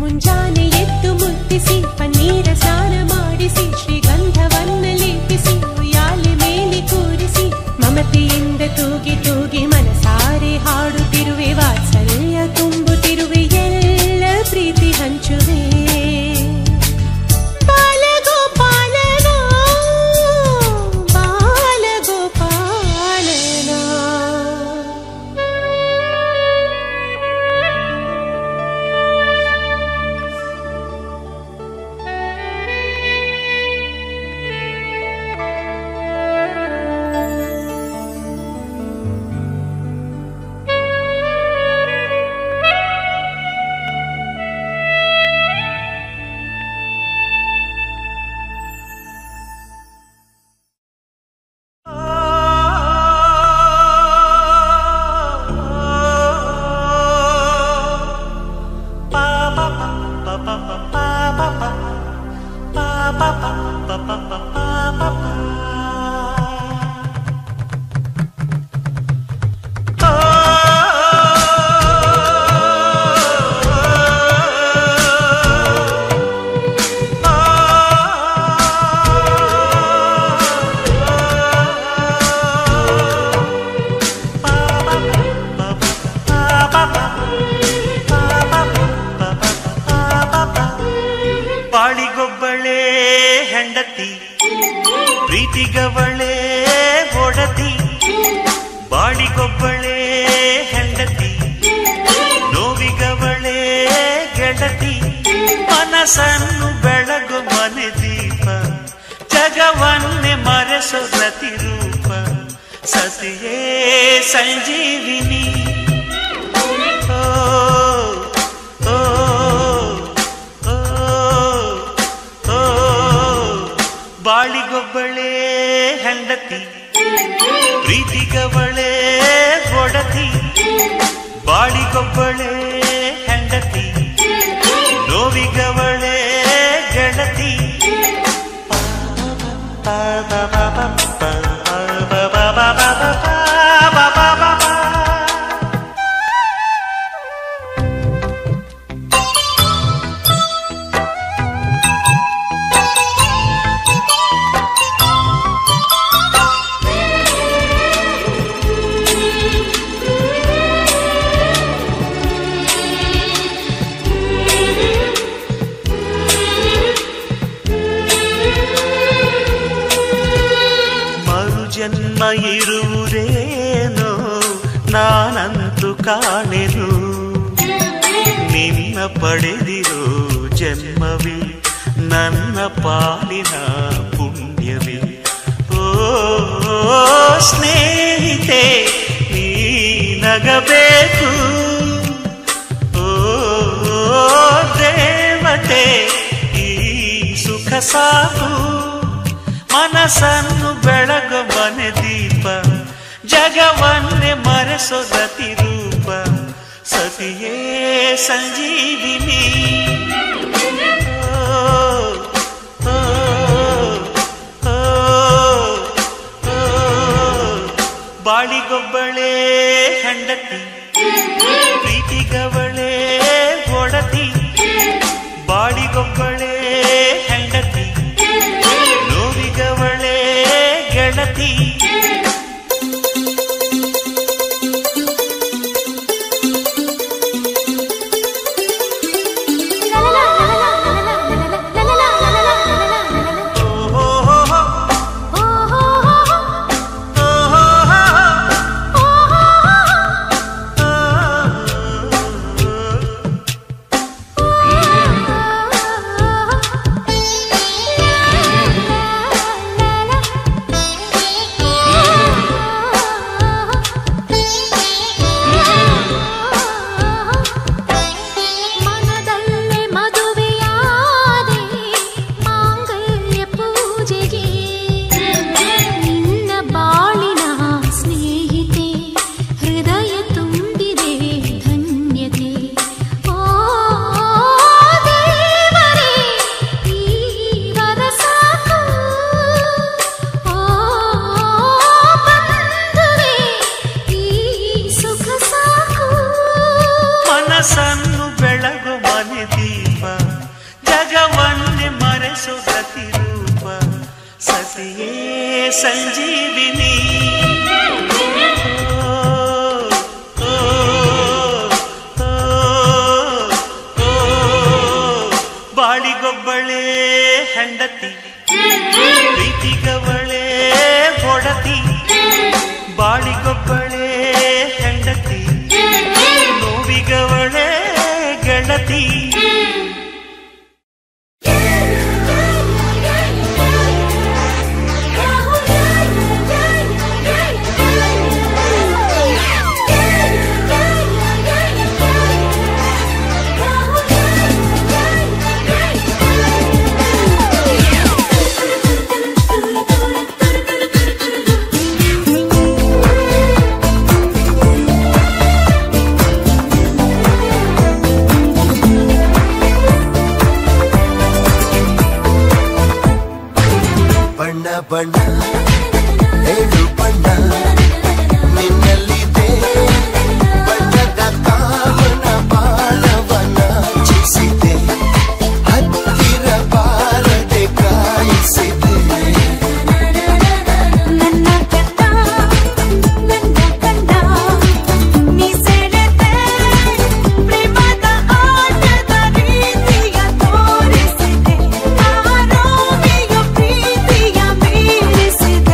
ಮುಂಜಾನೆ ಎದ್ದು ಮುತ್ತಿಸಿ ಪನ್ನೀರ ಸ್ನಾನ ಮಾಡಿಸಿ ಶ್ರೀಗಂಧವನ್ನ ಲೇಪಿಸಿ ಉಯ್ಯಾಲೆ ಮೇಲೆ ಕೂರಿಸಿ ಮಮತೆಯಿಂದ ತೂಗಿ ತೂಗಿ ಮನಸಾರೆ ಹಾಡುತ್ತಿರುವೆ ವಾತ್ಸಲ್ಯ ತುಂಬುತ್ತಿರುವೆ ಎಲ್ಲ ಪ್ರೀತಿ ಹಂಚುವೆ ಪ್ರೀತಿಗವಳೆ ಒಡತಿ ಬಾಳಿಗೊಬ್ಬಳೆ ಹೆಂಡತಿ ನೋವಿಗವಳೆ ಗೆಳತಿ ಮನಸ್ಸನ್ನು ಬೆಳಗು ಮನೆ ದೀಪ ಜಗವನ್ನೇ ಮರೆಸೋ ಪ್ರತಿರೂಪ ಸತಿಯೇ ಸಂಜೀವಿನಿ ಓ ಓ ಬಾಳಿಗೊಬ್ಬಳೆ ಹೆಂಡತಿ ಪ್ರೀತಿಗವಳೆ ಒಡತಿ ಬಾಳಿಗೊಬ್ಬಳೆ ಹೆಂಡತಿ ನೋವಿಗವಳೆ ಗೆಳತಿ ಜನ್ಮ ಇರುವುದೇನೋ ನಾನಂತೂ ಕಾಣೆನು ನಿನ್ನ ಪಡೆದಿರೋ ಜನ್ಮವೇ ನನ್ನ ಪಾಲಿನ ಪುಣ್ಯವೇ ಓ ಸ್ನೇಹಿತೆ ನೀ ನಗಬೇಕು ಓ ದೇವತೆ ಈ ಸುಖ ಸಾಕು ಮನಸ್ಸನ್ನು ಬೆಳಗು ಮನೆ ದೀಪ ಜಗವನ್ನೇ ಮರೆಸೋ ಪ್ರತಿರೂಪ ಸತಿಯೇ ಸಂಜೀವಿನಿ ಬಾಳಿಗೊಬ್ಬಳೆ ಹೆಂಡತಿ ಪ್ರೀತಿಗವಳೆ ಒಡತಿ ಬಾಳಿಗೊಬ್ಬಳೆ ಹೆಂಡತಿ ನೋವಿಗವಳೆ ಗೆಳತಿ ಮನಸ್ಸನ್ನು ಬೆಳಗು ಮನೆ ದೀಪ ಸುಗತಿ ರೂಪ ಸತಿಯೇ ಸಂಜೀವಿನಿ ಬಾಳಿಗೊಬ್ಬಳೇ ಹೆಂಡತಿ ಪ್ರೀತಿಗವಳೇ ಹೊಡತಿ ಬಾಳಿಗೊಬ್ಬಳೇ ಹೆಂಡತಿ ನೋವಿಗವಳೇ ಗೆಳತಿ ಬಣ್ಣ ಏಳು ಬಣ್ಣ ನಿನ್ನಲ್ಲಿದೆ ಬಣ್ಣದ ಕಾಮನ ಬಾಳವನ ಚಿಸಿದೆ ಹತ್ತಿರ ಬಾರದೆ ಕಾಯಿಸಿದೆ ನನ್ನ ಕಂದ ನೀ ಸೆಳೆದೆ ಪ್ರೇಮದ ಆಟದ ರೀತಿಯ ತೋರಿಸಿದೆ ಆರೋಮಿಯ ಪ್ರೀತಿಯ ಮೀರಿಸಿದೆ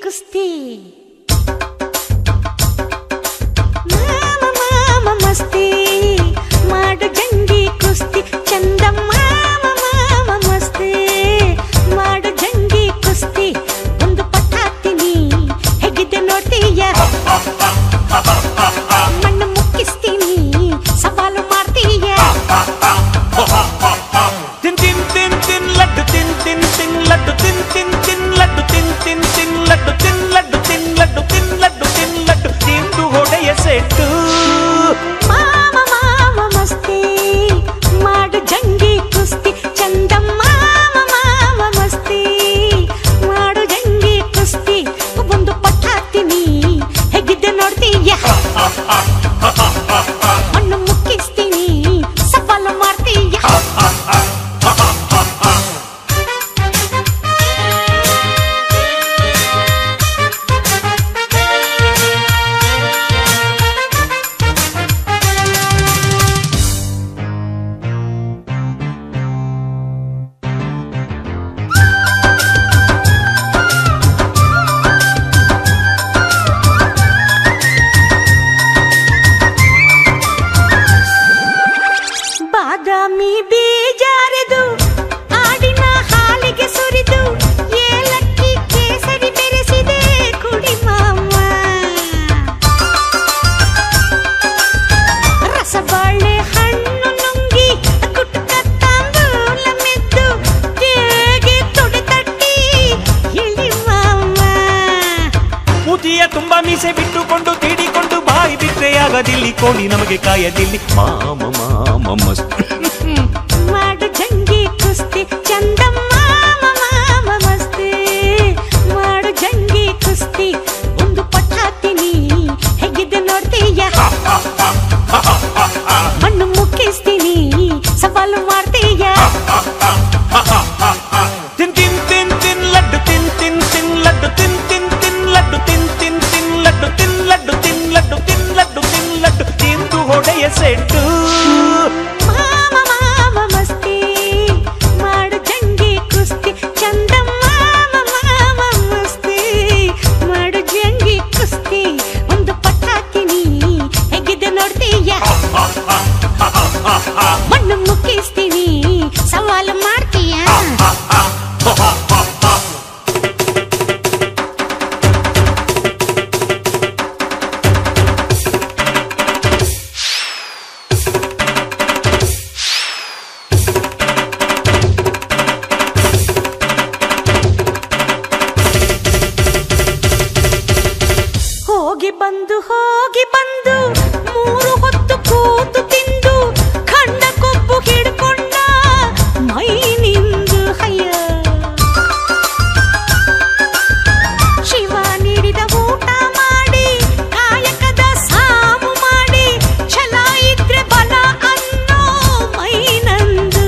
ಕುಸ್ತಿ ಮಾಮ ಮಾಮ ಮಸ್ತಿ ಮಾಡು ಜಂಗಿ ಕುಸ್ತಿ ಚಂದ ಮಾಮ ಮಾಮ ಮಸ್ತಿ ಮಾಡು ಜಂಗಿ ಕುಸ್ತಿ ಒಂದು ಪಟ್ಟ ಹಾಕ್ತೀನಿ ಹೇಗಿದ್ದೆ ನೋಡ್ತೀಯ ಮಣ್ಣು ಮುಕ್ಕಿಸ್ತೀನಿ ಸವಾಲು ಮಾಡ್ತೀಯ ತಿನ್ ತಿನ್ ತಿನ್ ತಿನ್ ಲಡ್ಡು ತಿನ್ ತಿನ್ ತಿನ್ ಲಡ್ಡು ತಿನ್ ತಿನ್ ತಿನ್ ಲಡ್ಡು ತಿನ್ ತಿನ್ ತಿನ್ ಲಡ್ಡು ತಿನ್ ಲಡ್ಡು ತಿನ್ ಲಡ್ಡು ತಿನ್ ಲಡ್ಡು ತಿನ್ ಲಡ್ಡು ತಿಂದು ಹೊಡೆಯ ಸೆಟ್ಟು ಮಾಮ ಮಾಮ ಮಸ್ತಿ ಮಾಡು ಜಂಗಿ ಕುಸ್ತಿ ಚಂದ ಮಾಮ ಮಾಮ ಮಸ್ತಿ ಮಾಡು ಜಂಗಿ ಕುಸ್ತಿ ಒಂದು ಪಟ್ಟ ಹಾಕ್ತೀನಿ ಹೇಗಿದ್ದೆ ನೋಡ್ತೀಯ ಮಣ್ಣು ಮುಕ್ಕಿಸ್ತೀನಿ ಸವಾಲು ಮಾಡ್ತೀಯ ಬಾದಾಮಿ ಬೀಜಾರೆದು ಆಡಿನ ಹಾಲಿಗೆ ಸುರಿದು ಏಲಕ್ಕಿ ಕೇಸರಿ ಬೆರೆಸಿದೆ ಕುಡಿ ಮಾಮ ರಸಬಾಳೆ ಹಣ್ಣು ನುಂಗಿ ಕುಟ್ಟ ತಾಂಬೂಲ ಮೆದ್ದು ಹೇಗೆ ತೊಡೆ ತಟ್ಟಿ ಇಳಿ ಮಾಮ ಮೂತಿಯ ತುಂಬಾ ಮೀಸೆ ಬಿಟ್ಟುಕೊಂಡು ತೀಡಿಕೊಂಡು ಬಾಯಿ ಬಿಟ್ರೆ ಆಗದಿಲ್ಲಿ ಕೋಳಿ ನಮಗೆ ಕಾಯದಿಲ್ಲಿ ಮಾಮ ಮಾಮ ಮಸ್ತ್ ಮಾಡು ಜಂಗಿ ಕುಸ್ತಿ ಚಂದ ಮಾಮ ಮಾಮ ಮಸ್ತಿ ಮಾಡು ಜಂಗಿ ಕುಸ್ತಿ ಒಂದು ಪಟ್ಟ ಹಾಕ್ತೀನಿ ಹೇಗಿದ್ದೆ ನೋಡ್ತೀಯ ಮಣ್ಣು ಮುಕ್ಕಿಸ್ತೀನಿ ಸವಾಲು ಮಾಡ್ತೀಯ ತಿನ್ ತಿನ್ ತಿನ್ ತಿನ್ ಲಡ್ಡು ತಿನ್ ತಿನ್ ತಿನ್ ಲಡ್ಡು ತಿನ್ ತಿನ್ ತಿನ್ ಲಡ್ಡು ತಿನ್ ತಿನ್ ತಿನ್ ಲಡ್ಡು ತಿನ್ ಲಡ್ಡು ತಿನ್ ಲಡ್ಡು ತಿನ್ ಲಡ್ಡು ತಿನ್ ಲಡ್ಡು ತಿಂದು ಹೊಡೆಯ ಸೆಟ್ಟು ಮಾಮ ಮಾಮ ಮಸ್ತಿ ಮಾಡು ಜಂಗಿ ಕುಸ್ತಿ ಚಂದ ಮಾಮ ಮಾಮ ಮಸ್ತಿ ಮಾಡು ಜಂಗಿ ಕುಸ್ತಿ ಒಂದು ಪಟ್ಟ ಹಾಕ್ತೀನಿ ಹೇಗಿದ್ದೆ ನೋಡ್ತೀಯ ಮಣ್ಣು ಮುಕ್ಕಿಸ್ತೀನಿ ಸವಾಲು ಮಾಡ್ತೀಯ ಹೋಗಿ ಬಂದು ಮೂರು ಹೊತ್ತು ಕೂತು ತಿಂದು ಖಂಡ ಕೊಬ್ಬು ಹಿಡ್ಕೊಂಡ ಮೈ ನಿಂದು ಹಯ್ಯ ಶಿವ ನೀಡಿದ ಊಟ ಮಾಡಿ ಕಾಯಕದ ಸಾಮು ಮಾಡಿ ಛಲ ಇದ್ರೆ ಬಲ ಅನ್ನೋ ಮೈ ನಂದು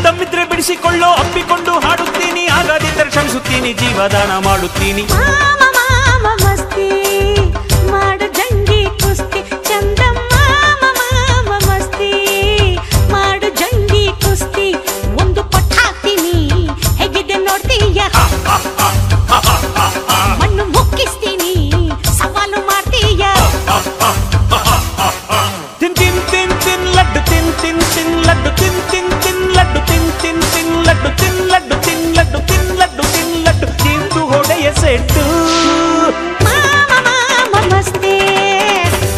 ತಮ್ಮಿದ್ರೆ ಬಿಡಿಸಿಕೊಳ್ಳೋ ಅಪ್ಪಿಕೊಂಡು ಹಾಡುತ್ತೀನಿ ಆಗದಿದ್ದರೆ ಶ್ರಮಿಸುತ್ತೀನಿ ಜೀವದಾನ ಮಾಡುತ್ತೀನಿ ಮಾಮ ಮಾಮ ಮಸ್ತಿ ಮಾಡು ಜಂಗಿ ಕುಸ್ತಿ ಚಂದ ಮಾಮ ಮಾಮ ಮಸ್ತಿ ಮಾಡು ಜಂಗಿ ಕುಸ್ತಿ ಒಂದು ಪಟ್ಟ ಹಾಕ್ತೀನಿ ಹೇಗಿದ್ದೆ ನೋಡ್ತೀಯ ಮಣ್ಣು ಮುಕ್ಕಿಸ್ತೀನಿ ಸವಾಲು ಮಾಡ್ತೀಯ ತಿನ್ ತಿನ್ ತಿನ್ ತಿನ್ ಲಡ್ಡು ತಿನ್ ತಿನ್ ತಿನ್ ಲಡ್ಡು ತಿನ್ ತಿನ್ ತಿನ್ ಲಡ್ಡು ತಿನ್ ತಿನ್ ತಿನ್ ಲಡ್ಡು ತಿನ್ ಲಡ್ಡು ತಿನ್ ಲಡ್ಡು ತಿನ್ ಲಡ್ಡು ತಿನ್ ಲಡ್ಡು ತಿಂದು ಹೊಡೆಯ ಸೆಟ್ಟು ಮಾಮ ಮಾಮ ಮಸ್ತಿ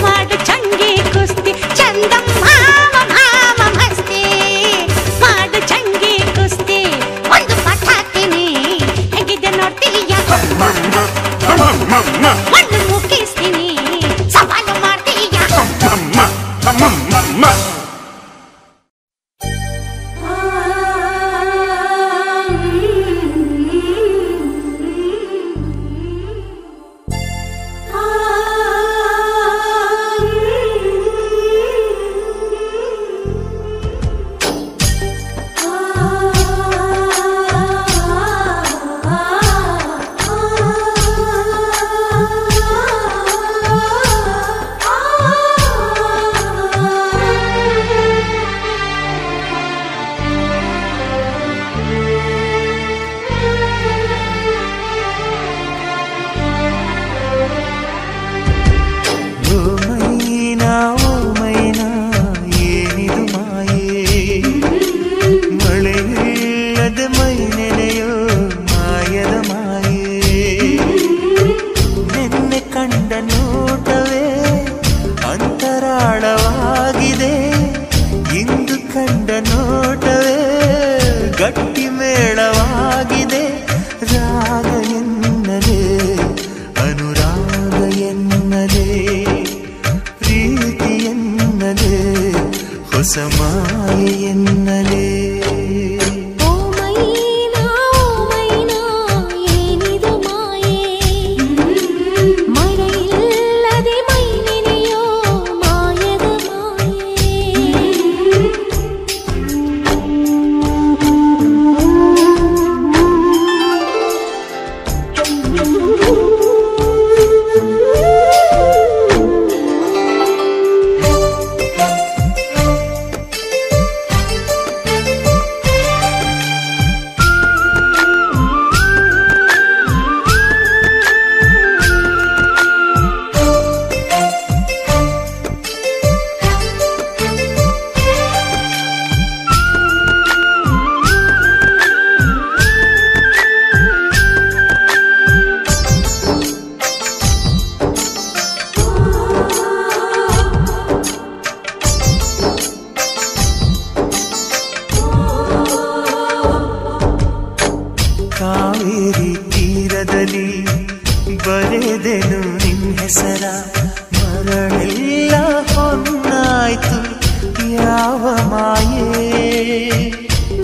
ಮಾಡು ಜಂಗಿ ಕುಸ್ತಿ ಚಂದ ಮಾಮ ಮಾಮ ಮಸ್ತಿ ಮಾಡು ಜಂಗಿ ಕುಸ್ತಿ ಒಂದು ಪಟ್ಟ ಹಾಕ್ತೀನಿ ಹೇಗಿದ್ದೆ ನೋಡ್ತೀಯ ಮಣ್ಣು ಮುಕ್ಕಿಸ್ತೀನಿ ಸವಾಲು ಮಾಡ್ತೀಯ ಹೊಸ ಮಾಯೆ ಎನ್ನಲೇ ಓ ಮೈನಾ ಏನಿದು ಮಾಯೆ ಮಳೆಯಿಲ್ಲದೆ ಮೈ ನೆನೆಯೋ ಮಾಯದ ಮಾಯೆ ಕಾವೇರಿ ತೀರದಲ್ಲಿ ಬರೆದೆನು ನಿನ್ನ ಹೆಸರ ಮರಳೆಲ್ಲ ಹೊನ್ನಾಯ್ತು ಯಾವ ಮಾಯೆ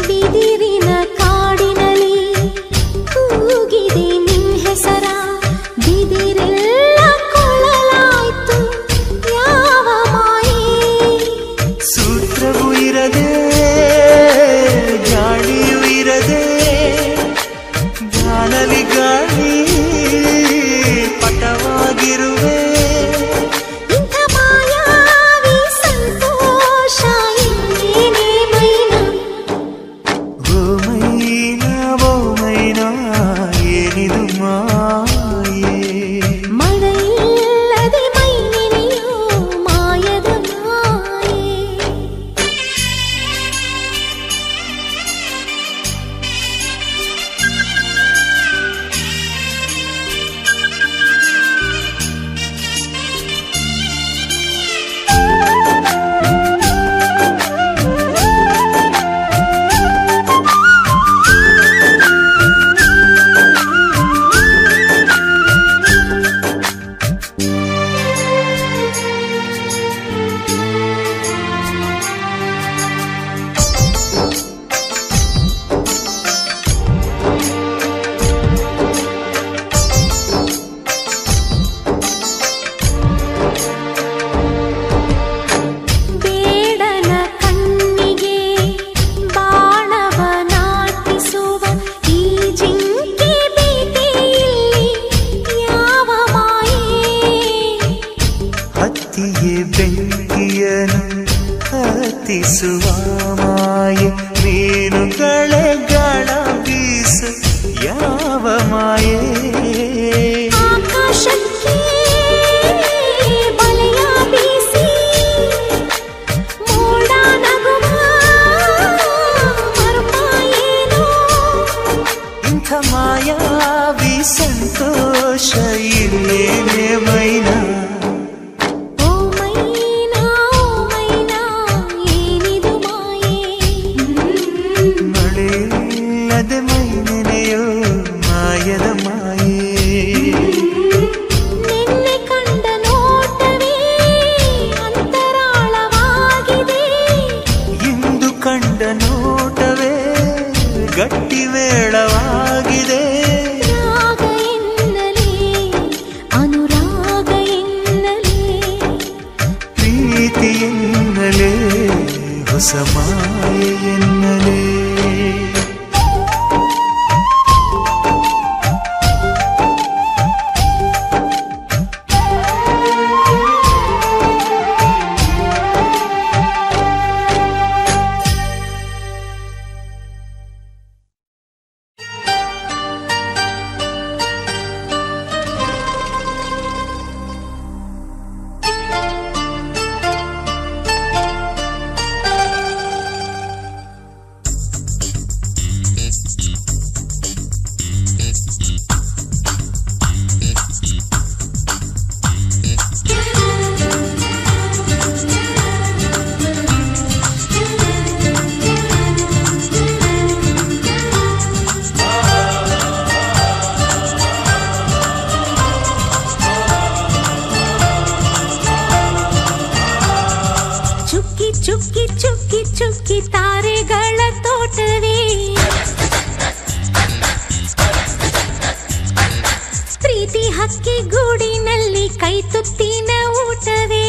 ಬಿದಿರಿನ ಕಾಡಿನಲ್ಲಿ ಕೂಗಿದೆ ನಿನ್ ಹೆಸರ ಬಿದಿರೆಲ್ಲ ಕೊಳಲಾಯ್ತು ಯಾವ ಮಾಯೆ ಸೂತ್ರವೂ ಇರದೆ ಗಾಳಿಯೂ ಇರದೆ ಗಾನಲಿ ಗಾಳಿ ಪಟವಾಗಿರುವೆ ಇಂಥ ಮಾಯಾವಿ ಸಂತೋಷ ಇನ್ನೇನೇ ಮೈನಾ ಓ ಮೈನಾ ಏನಿದು ಮಾಯೆ ಮಳೆಯಿಲ್ಲದೆ ಮೈ ನೆನೆಯೋ ಮಾಯದ ಮಾಯೆ ಬೇಡನ ಕಣ್ಣಿಗೆ ಬಾಣವ ನಾಟಿಸುವ ಈ ಜಿಂಕೆ ಬೇಟೆಯಲ್ಲಿ ಯಾವ ಮಾಯೆ ಹತ್ತಿಗೆ ಬೆಂಕಿಯನು ಹತ್ತಿಸುವ ಮಾಯೆ ಮೀನುಗಳೇ ಗಾಳ ಬೀಸು ಯಾವ ಮಾಯೆ ಆಕಾಶಕ್ಕೆ ಬಲೆಯ ಬೀಸಿ ಮೋಡ ನಗುವ ಮರ್ಮ ಏನೋ ಇಂಥ ಮಾಯಾವಿ ಸಂತೋಷ ಇಲ್ಲೇನೆ ಮೈನಾ ಓ ಮೈನಾ ಏನಿದು ಮಾಯೆ ಮಳೆಯಿಲ್ಲದೆ ಮೈ ನೆನೆಯೋ ಮಾಯದ ಮಾಯೆ ನಿನ್ನೆ ಕಂಡ ನೋಟವೇ ಅಂತರಾಳವಾಗಿದೆ ಇಂದು ಕಂಡ ನೋಟವೇ ಗಟ್ಟಿ ಮೇಳವಾಗಿದೆ ರಾಗ ಎನ್ನಲೇ ಅನುರಾಗ ಎನ್ನಲೇ ಪ್ರೀತಿ ಎನ್ನಲೇ ಹೊಸ ಮಾಯೆ ಎನ್ನಲೇ ಚುಕ್ಕಿ ಚುಕ್ಕಿ ಚುಕ್ಕಿ ತಾರೆಗಳ ತೋಟವೇ ಪ್ರೀತಿ ಹಕ್ಕಿ ಗೂಡಿನಲ್ಲಿ ಕೈ ತುತ್ತಿನ ಊಟವೇ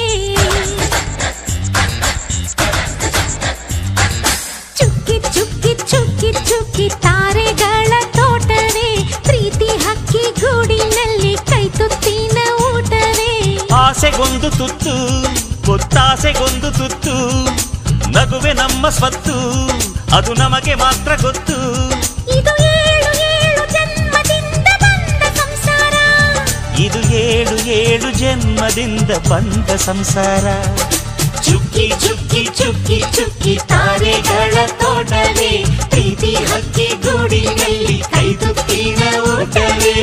ಚುಕ್ಕಿ ಚುಕ್ಕಿ ಚುಕ್ಕಿ ಚುಕ್ಕಿ ತಾರೆಗಳ ತೋಟವೇ ಪ್ರೀತಿ ಹಕ್ಕಿ ಗೂಡಿನಲ್ಲಿ ಕೈ ತುತ್ತಿನ ಊಟವೇ ಆಸೆಗೊಂದು ತುತ್ತು ಒತ್ತಾಸೆಗೊಂದು ತುತ್ತು ನಗುವೆ ನಮ್ಮ ಸ್ವತ್ತು ಅದು ನಮಗೆ ಮಾತ್ರ ಗೊತ್ತು ಇದು ಏಳು ಏಳು ಜನ್ಮದಿಂದ ಬಂದ ಸಂಸಾರ ಇದು ಏಳು ಏಳು ಜನ್ಮದಿಂದ ಬಂದ ಸಂಸಾರ ಚುಕ್ಕಿ ಚುಕ್ಕಿ ಚುಕ್ಕಿ ಚುಕ್ಕಿ ತಾರೆಗಳ ತೋಟವೇ ಪ್ರೀತಿ ಹಕ್ಕಿ ಗೂಡಿನಲ್ಲಿ ಕೈ ತುತ್ತಿನ ಊಟವೇ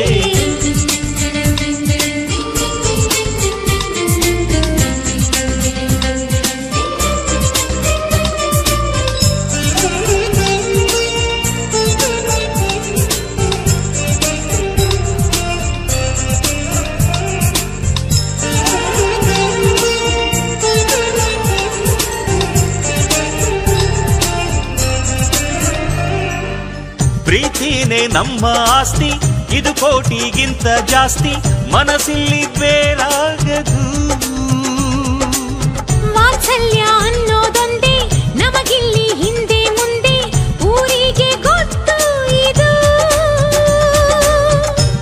ಪ್ರೀತಿನೇ ನಮ್ಮ ಆಸ್ತಿ ಇದು ಕೋಟಿಗಿಂತ ಜಾಸ್ತಿ ಮನಸ್ಸಿಲ್ಲಿ ಬೇರಾಗದು ವಾತ್ಸಲ್ಯ ಅನ್ನೋದೊಂದೇ ನಮಗಿಲ್ಲಿ ಹಿಂದೆ ಮುಂದೆ ಊರಿಗೆ ಗೊತ್ತು ಇದು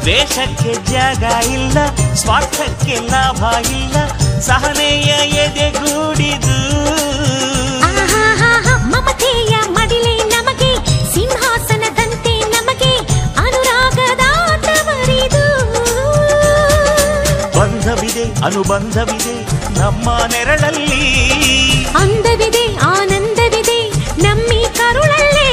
ದ್ವೇಷಕ್ಕೆ ಜಾಗ ಇಲ್ಲ ಸ್ವಾರ್ಥಕ್ಕೆ ಲಾಭ ಇಲ್ಲ ಸಹನೆಯ ಎದೆಗೂಡಿದು ಮಮತೆಯ ಮಡಿಲೆ ನಮಗೆ ಸಿಂಹಾಸನದಂತೆ ನಮಗೆ ಅನುರಾಗದಾಟ ಬರಿದು ಬಂಧವಿದೆ ಅನುಬಂಧವಿದೆ ನಮ್ಮ ನೆರಳಲ್ಲಿ ಅಂದವಿದೆ ಆನಂದವಿದೆ ನಮ್ಮಿ ಕರುಳಲ್ಲೇ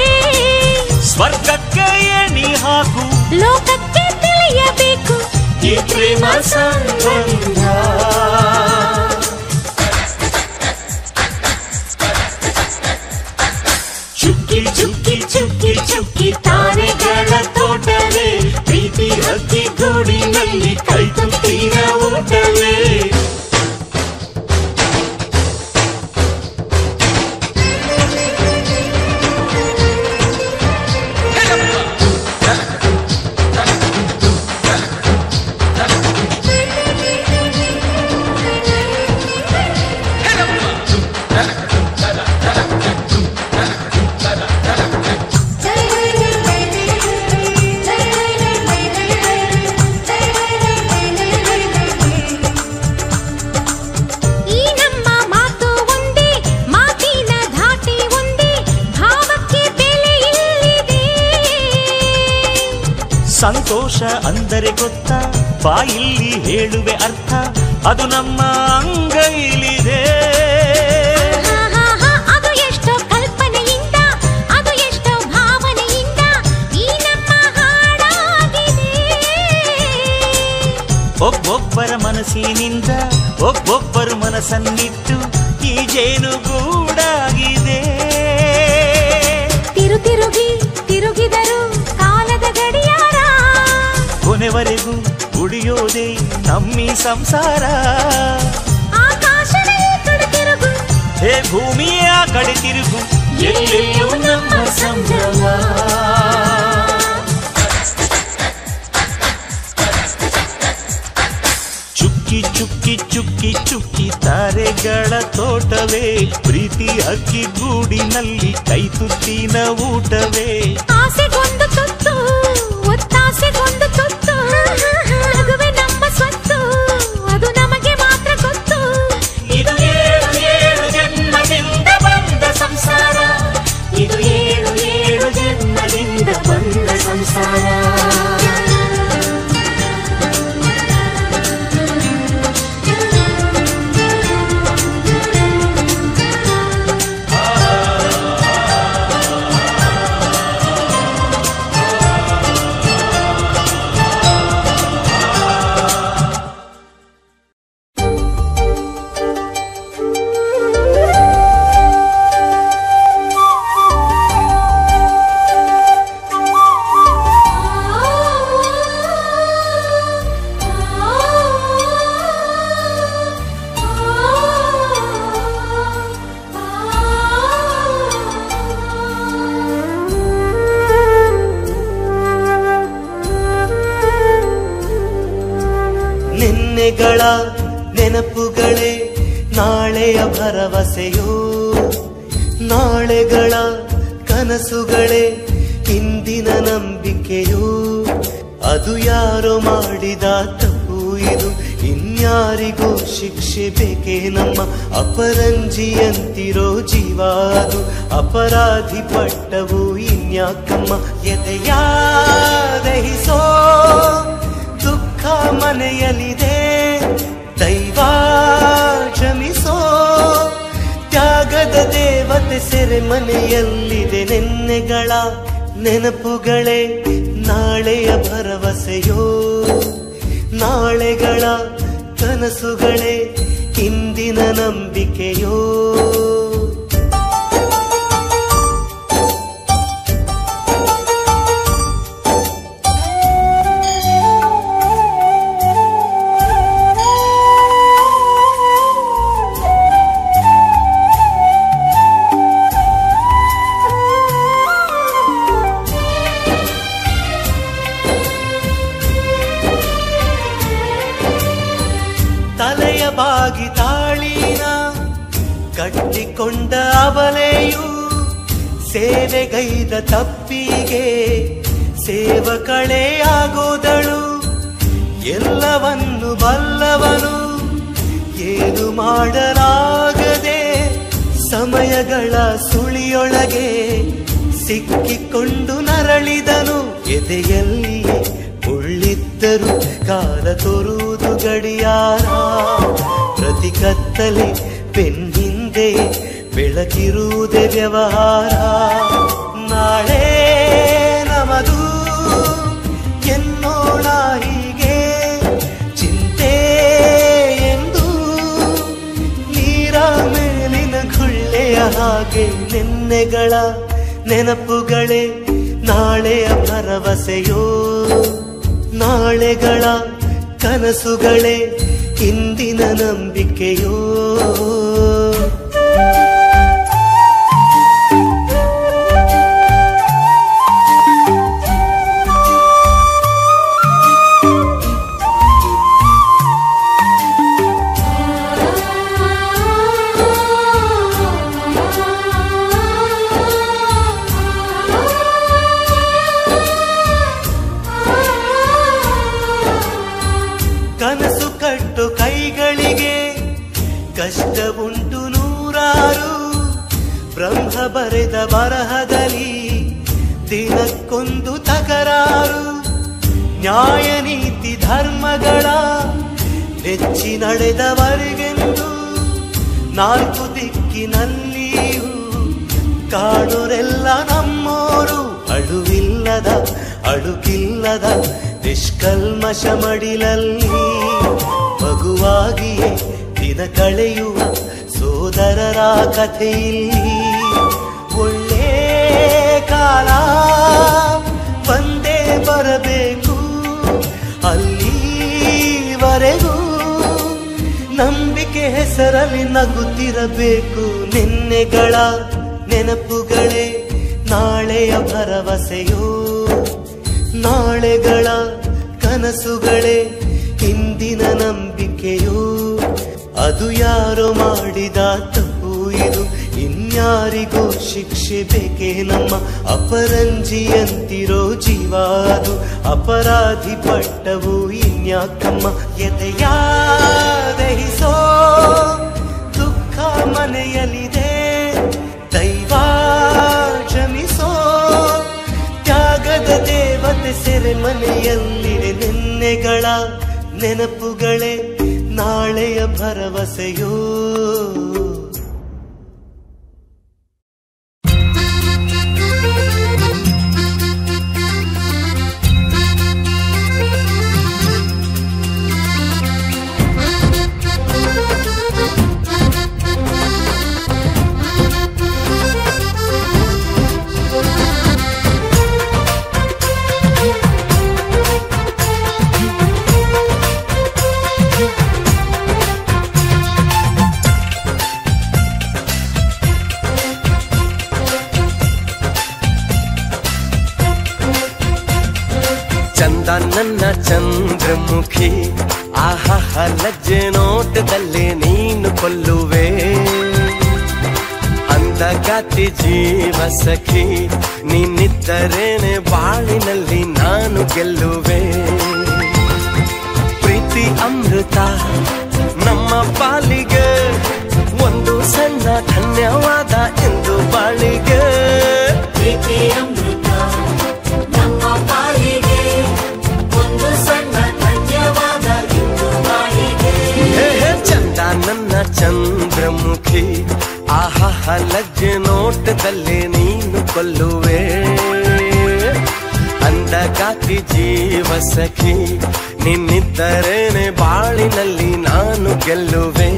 ಸ್ವರ್ಗಕ್ಕೆ ಎಣಿ ಹಾಕು ಲೋಕಕ್ಕೆ ತಿಳಿಯಬೇಕು ಈ ಪ್ರೇಮ ಸಂಬಂಧ ಚುಕ್ಕಿ ಚುಕ್ಕಿ ಚುಕ್ಕಿ ಚುಕ್ಕಿ ತಾರೆಗಳ ತೋಟವೇ ಪ್ರೀತಿ ಹಕ್ಕಿ ಗೂಡಿನಲ್ಲಿ ಕೈ ತುತ್ತಿನ ಊಟವೇ ಸಂತೋಷ ಅಂದರೆ ಗೊತ್ತಾ ಬಾಯಿಲ್ಲಿ ಹೇಳುವೆ ಅರ್ಥ ಅದು ನಮ್ಮ ಅಂಗೈಲಿದೆ ಅದು ಎಷ್ಟೋ ಕಲ್ಪನೆಯಿಂದ ಅದು ಎಷ್ಟೋ ಭಾವನೆಯಿಂದ ಈ ನಮ್ಮ ಹಾಡಾಗಿದೆ ಒಬ್ಬೊಬ್ಬರ ಮನಸ್ಸಿನಿಂದ ಒಬ್ಬೊಬ್ಬರು ಮನಸ್ಸನ್ನಿಟ್ಟು ಈ ಜೇನುಗೂಡಾಗಿದೆ ತಿರುಗಿ ತಿರುಗಿದರು ಕಾಲದ ಗಡಿಯಾರ ಕೊನೆವರೆಗೂ ಉಳಿಯೋದೇ ನಮ್ಮಿ ಸಂಸಾರ ಆಕಾಶದ ಈ ಕಡೆ ತಿರುಗು ಹೇ ಭೂಮಿಯ ಕಡೆ ತಿರುಗು ಎಲ್ಲೆಲ್ಲೂ ನಮ್ಮ ಸಂಭ್ರಮ ಚುಕ್ಕಿ ಚುಕ್ಕಿ ಚುಕ್ಕಿ ಚುಕ್ಕಿ ತಾರೆಗಳ ತೋಟವೇ ಪ್ರೀತಿ ಹಕ್ಕಿ ಗೂಡಿನಲ್ಲಿ ಕೈ ತುತ್ತಿನ ಊಟವೇ ಆಸೆಗೊಂದು ತುತ್ತು ಒತ್ತಾಸೆಗೊಂದು ತುತ್ತು ನಗುವೆ ನಮ್ಮ ಸ್ವತ್ತು ಅದು ನಮಗೆ ಮಾತ್ರ ಗೊತ್ತು ಇದು ಏಳು ಏಳು ಜನ್ಮದಿಂದ ಬಂದ ಸಂಸಾರ ಇದು ಏಳು ಏಳು ಜನ್ಮದಿಂದ ಬಂದ ಸಂಸಾರ ನಿನ್ನೆಗಳ ನೆನಪುಗಳೇ ನಾಳೆಯ ಭರವಸೆಯೋ, ನಾಳೆಗಳ ಕನಸುಗಳೇ ಇಂದಿನ ನಂಬಿಕೆಯೋ. ಅದು ಯಾರೋ ಮಾಡಿದ ತಪ್ಪು ಇದು, ಇನ್ಯಾರಿಗೂ ಶಿಕ್ಷೆ ಬೇಕೇ ನಮ್ಮ. ಅಪರಂಜಿಯಂತಿರೋ ಜೀವ ಅದು, ಅಪರಾಧಿ ಪಟ್ಟವು ಇನ್ಯಾಕಮ್ಮ. ಎದೆಯ ದಹಿಸೋ ದುಃಖ ಮನೆಯಲ್ಲಿದೆ, ದೈವ ಕ್ಷಮಿಸೋ ತ್ಯಾಗದ ದೇವತೆ ಸೆರೆಮನೆಯಲ್ಲಿದೆ. ನೆನ್ನೆಗಳ ನೆನಪುಗಳೇ ನಾಳೆಯ ಭರವಸೆಯೋ, ನಾಳೆಗಳ ಕನಸುಗಳೇ ಇಂದಿನ ನಂಬಿಕೆಯೋ. ತಲೆಯ ಬಾಗಿ ತಾಳಿನ ಕಟ್ಟಿಕೊಂಡ ಅವಲೆಯು, ಸೇವೆಗೈದ ತಪ್ಪಿಗೆ ಸೇವಕಳೇ ಆಗೋದಳು. ಎಲ್ಲವನ್ನು ಬಲ್ಲವನು ಏನು ಮಾಡಲಾಗದೆ, ಸಮಯಗಳ ಸುಳಿಯೊಳಗೆ ಸಿಕ್ಕಿಕೊಂಡು ನರಳಿದನು. ಎದೆಯಲ್ಲಿಯೇ ಉಳ್ಳಿದ್ದರು ಕಾಲ ತೋರುವುದು ಗಡಿಯಾರ, ಪ್ರತಿ ಕತ್ತಲೆ ಬೆನ್ನಿಂದೆ ಬೆಳಕಿರುವುದೇ ವ್ಯವಹಾರ. ನಾಳೆ ನಮದು ಎನ್ನೋಣ ಹೀಗೆ ಚಿಂತೆ ಎಂದು, ನೀರ ಮೇಲಿನ ಗುಳ್ಳೆಯ ಹಾಗೆ. ನೆನ್ನೆಗಳ ನೆನಪುಗಳೇ ನಾಳೆಯ ಭರವಸೆಯೋ, ನಾಳೆಗಳ ಕನಸುಗಳೇ ಇಂದಿನ ನಂಬಿಕೆಯೋ. ಕನಸು ಕಟ್ಟು ಕೈಗಳಿಗೆ ಕಷ್ಟ ಉಂಟು ನೂರಾರು, ಬ್ರಹ್ಮ ಬರೆದ ಬರಹದಲ್ಲಿ ದಿನಕ್ಕೊಂದು ತಕರಾರು. ನ್ಯಾಯ ನೀತಿ ಧರ್ಮಗಳ ನೆಚ್ಚಿ ನಡೆದವರಿಗೆಂದು ನಾಲ್ಕು ದಿಕ್ಕಿನಲ್ಲಿಯೂ ಕಾಣೋರೆಲ್ಲ ನಮ್ಮೋರು. ಅಳುವಿಲ್ಲದ ಅಳುಕಿಲ್ಲದ ನಿಷ್ಕಲ್ಮಶ ಮಡಿಲಲ್ಲಿ ಮಗುವಾಗಿಯೇ ದಿನ ಕಳೆಯುವ ಸೋದರರ ಕಥೆಯಲ್ಲಿ. ಒಳ್ಳೆ ಕಾಲ ಬಂದೇ ಬರಬೇಕು, ಅಲ್ಲಿವರೆಗೂ ನಂಬಿಕೆ ಹೆಸರಲ್ಲಿ ನಗುತ್ತಿರಬೇಕು. ನಿನ್ನೆಗಳ ನೆನಪುಗಳೇ ನಾಳೆಯ ಭರವಸೆಯೋ, ನಾಳೆಗಳ ಕನಸುಗಳೇ ಇಂದಿನ ನಂಬಿಕೆಯೋ. ಅದು ಯಾರೋ ಮಾಡಿದ ತಪ್ಪು ಇದು, ಇನ್ಯಾರಿಗೂ ಶಿಕ್ಷೆ ಬೇಕೇ ನಮ್ಮ. ಅಪರಂಜಿಯಂತಿರೋ ಜೀವ ಅದು, ಅಪರಾಧಿ ಪಟ್ಟವು ಇನ್ಯಾಕಮ್ಮ. ಎದೆಯ ದಹಿಸೋ ದುಃಖ ಮನೆಯಲ್ಲಿದೆ, ದೈವ ಕ್ಷಮಿಸೋ ತ್ಯಾಗದ ದೇವತೆ ಸೆರೆಮನೆಯಲ್ಲಿದೆ. ನೆನ್ನೆಗಳ ನೆನಪುಗಳೇ ನಾಳೆಯ ಭರವಸೆಯೋ. ನನ್ನ ಚಂದ್ರಮುಖಿ ಆಹ ಲಜ್ಜೆ ನೋಟದಲ್ಲೇ ನೀನು ಕೊಲ್ಲುವೆ ಅಂದಗಾತಿ ಜೀವ ಸಖಿ ನೀನಿದ್ದರೇನೆ ಬಾಳಿನಲ್ಲಿ ನಾನು ಗೆಲ್ಲುವೆ ಪ್ರೀತಿ ಅಮೃತ ನಮ್ಮ ಪಾಲಿಗೆ ಒಂದು ಸಣ್ಣ ಧನ್ಯವಾದ ಎಂದು ಬಾಳಿಗೆ ಪ್ರೀತಿ ಅಮೃತ ನಮ್ಮ ಪಾಲಿಗೆ ಒಂದು ಸಣ್ಣ ಧನ್ಯವಾದ ಎಂದು ಬಾಳಿಗೆ ಚಂದ ನನ್ನ ಚಂದ್ರಮುಖಿ ಆಹ ಲಜ್ಜೆ ನೋಟದಲ್ಲೇ ನೀನು ಕೊಲ್ಲುವೆ ಅಂದಗಾತಿ ಜೀವ ಸಖಿ ನಿನ್ನಿದ್ದರೇನೆ ಬಾಳಿನಲ್ಲಿ ನಾನು ಗೆಲ್ಲುವೆ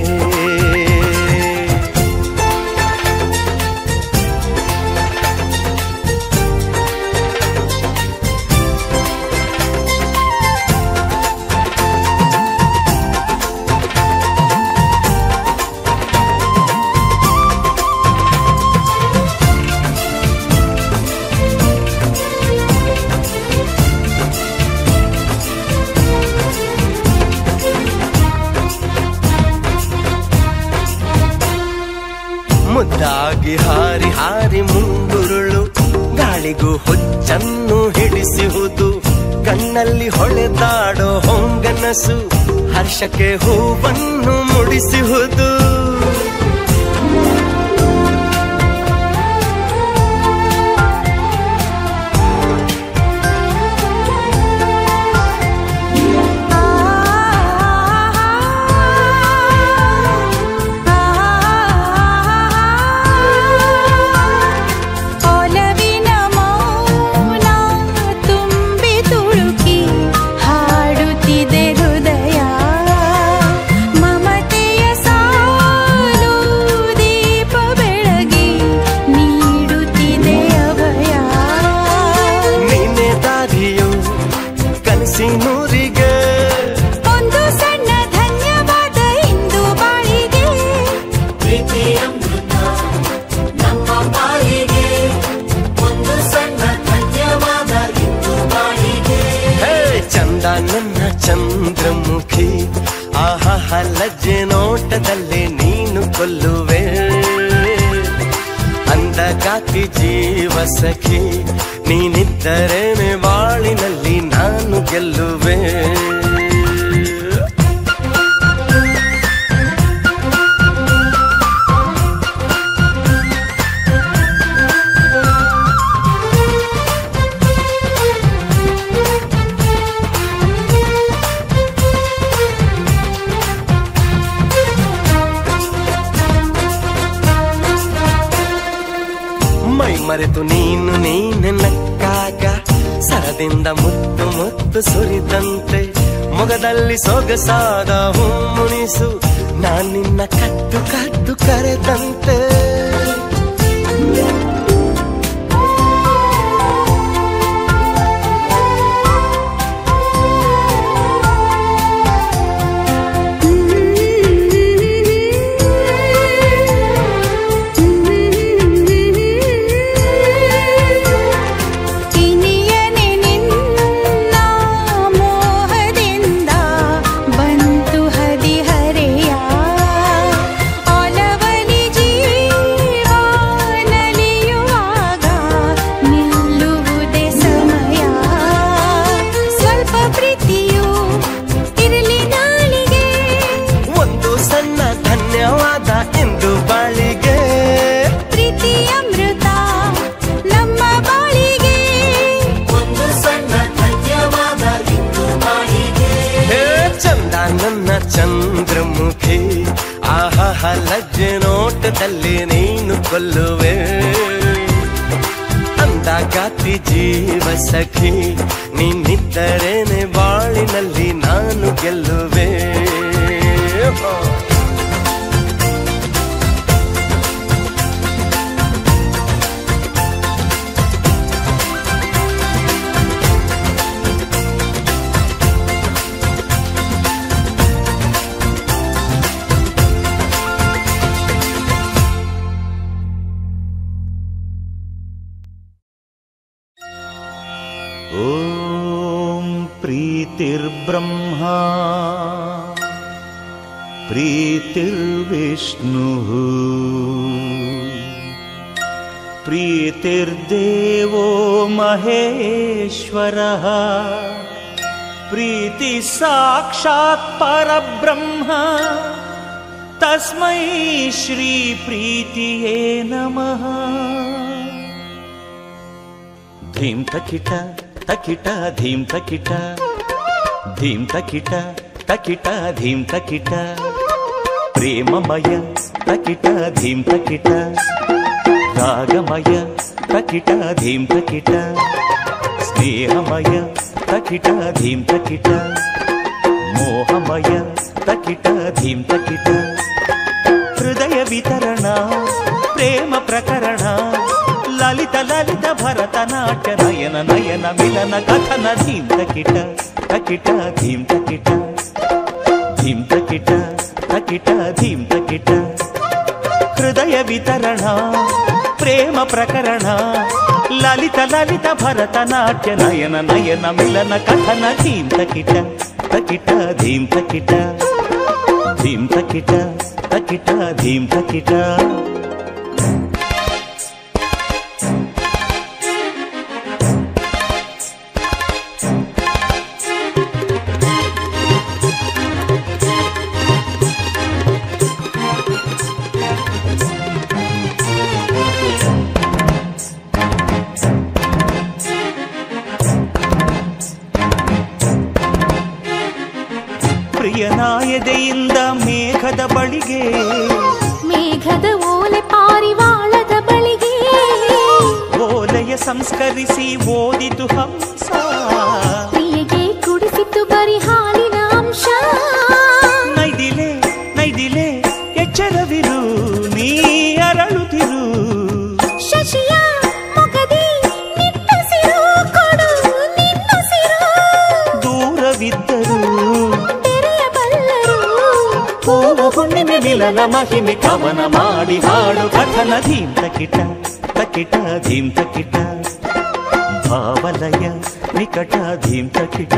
ಮುದ್ದಾಗಿ ಹಾರಿ ಹಾರಿ ಮುಂಗುರುಳು ಗಾಳಿಗೂ ಹುಚ್ಚನ್ನು ಹಿಡಿಸುವುದು ಕಣ್ಣಲ್ಲಿ ಹೊಳೆದಾಡೋ ಹೊಂಗನಸು ಹರ್ಷಕ್ಕೆ ಹೂವನ್ನು ಮುಡಿಸುವುದು ಚಂದ್ರಮುಖಿ ಆಹ ಲಜ್ಜೆ ನೋಟದಲ್ಲೇ ನೀನು ಕೊಲ್ಲುವೆ ಅಂದಗಾತಿ ಜೀವ ಸಖಿ ನೀನಿದ್ದರೇನೆ ಬಾಳಿನಲ್ಲಿ ನಾನು ಗೆಲ್ಲುವೆ ಮರೆತು ನೀನು ನೀನೆ ನಕ್ಕಾಗ ಸರದಿಂದ ಮುತ್ತು ಮುತ್ತು ಸುರಿದಂತೆ ಮೊಗದಲ್ಲಿ ಸೊಗಸಾದ ಮುನಿಸು ನಾನಿನ್ನ ಕದ್ದು ಕದ್ದು ಕರೆದಂತೆ ಚಂದ್ರಮುಖಿ ಆಹ ಲಜ್ಜೆ ನೋಟದಲ್ಲಿ ನೀನು ಕೊಲ್ಲುವೆ ಅಂದಗಾತಿ ಜೀವ ಸಖಿ ನೀನಿದ್ದರೇನೆ ಬಾಳಿನಲ್ಲಿ ನಾನು ಗೆಲ್ಲುವೆ ಪ್ರೀತಿರ್ಬ್ರಹ್ಮ ಪ್ರೀತಿರ್ವಿಷ್ಣುಃ ಪ್ರೀತಿರ್ದೇವೋ ಮಹೇಶ್ವರಃ ಪ್ರೀತಿ ಸಾಕ್ಷಾತ್ ಪರಬ್ರಹ್ಮ ತಸ್ಮೈ ಶ್ರೀ ಪ್ರೀತಿಯೇ ನಮಃ. ಧೀಂ ತಕಿಟ ತಕಿಟ ಧೀಂ ತಕಿಟ ಧೀಂ ತಕಿಟ ತಕಿಟ ಧೀಂ ತಕಿಟ ಪ್ರೇಮಮಯ ತಕಿಟ ಧೀಂ ತಕಿಟ ರಾಗಮಯ ತಕಿಟ ಧೀಂ ತಕಿಟ ಸ್ನೇಹಮಯ ತಕಿಟ ಧೀಂ ತಕಿಟ ಮೋಹಮಯ ತಕಿಟ ಧೀಂ ತಕಿಟ ಹೃದಯ ವಿತರಣ ಪ್ರೇಮ ಪ್ರಕರಣ ಲಲಿತ ಲಲಿತ ಭರತನಾಟ್ಯ ನಯನ ನಯನ ಮಿಲನ ಕಥನ ಧೀಂ ತಕಿಟ ತಕಿಟ ಧೀಂ ತಕಿಟ ಧೀಂ ತಕಿಟ ತಕಿಟ ಧೀಂ ತಕಿಟ ಹೃದಯ ವಿತರಣ ಪ್ರೇಮ ಪ್ರಕರಣ ಲಲಿತ ಲಲಿತ ಭರತನಾಟ್ಯ ನಯನ ನಯನ ಮಿಲನ ಕಥನ ಧೀಂ ತಕಿಟ ತಕಿಟ ಧೀಂ ತಕಿಟ ಧೀಂ ತಕಿಟ ತಕಿಟ ಧೀಂ ತಕಿಟ. ಪ್ರಿಯನಾಯದೆಯಿಂದ ಮೇಘದ ಬಳಿಗೆ ಮೇಘದ ಓಲೆ ಪಾರಿವಾಳದ ಬಳಿಗೆ ಓಲೆಯ ಸಂಸ್ಕರಿಸಿ ಓದಿತು ಹಂಸ ಪ್ರಿಯಗೆ ಕುಡಿಸಿತು ಬರಿ ಹಾಲಿನ ಅಂಶ. ನೈದಿಲೆ ನೈದಿಲೆ ಎಚ್ಚರವಿರು ನೀ ಅರಳುತ್ತಿರು ಶಶಿಯ ಮೊಗದಿ ನಿಟ್ಟುಸಿರು ಕೊಡು ನಿಟ್ಟುಸಿರು ದೂರವಿದ್ದರು ತೆರೆಯಬಲ್ಲರು ಹೂವು ಹುಣ್ಣಿಮೆ ಮಿಲನ ಮಹಿಮೆ ಕವನ ಮಾಡಿ ಹಾಡು ಕಥನ ಧೀಂ ತಕಿಟ ತಕಿಟ ಧೀಂ ತಕಿಟ ಭಾವಲಯ ನಿಕಟ ಧೀಂ ತಕಿಟ.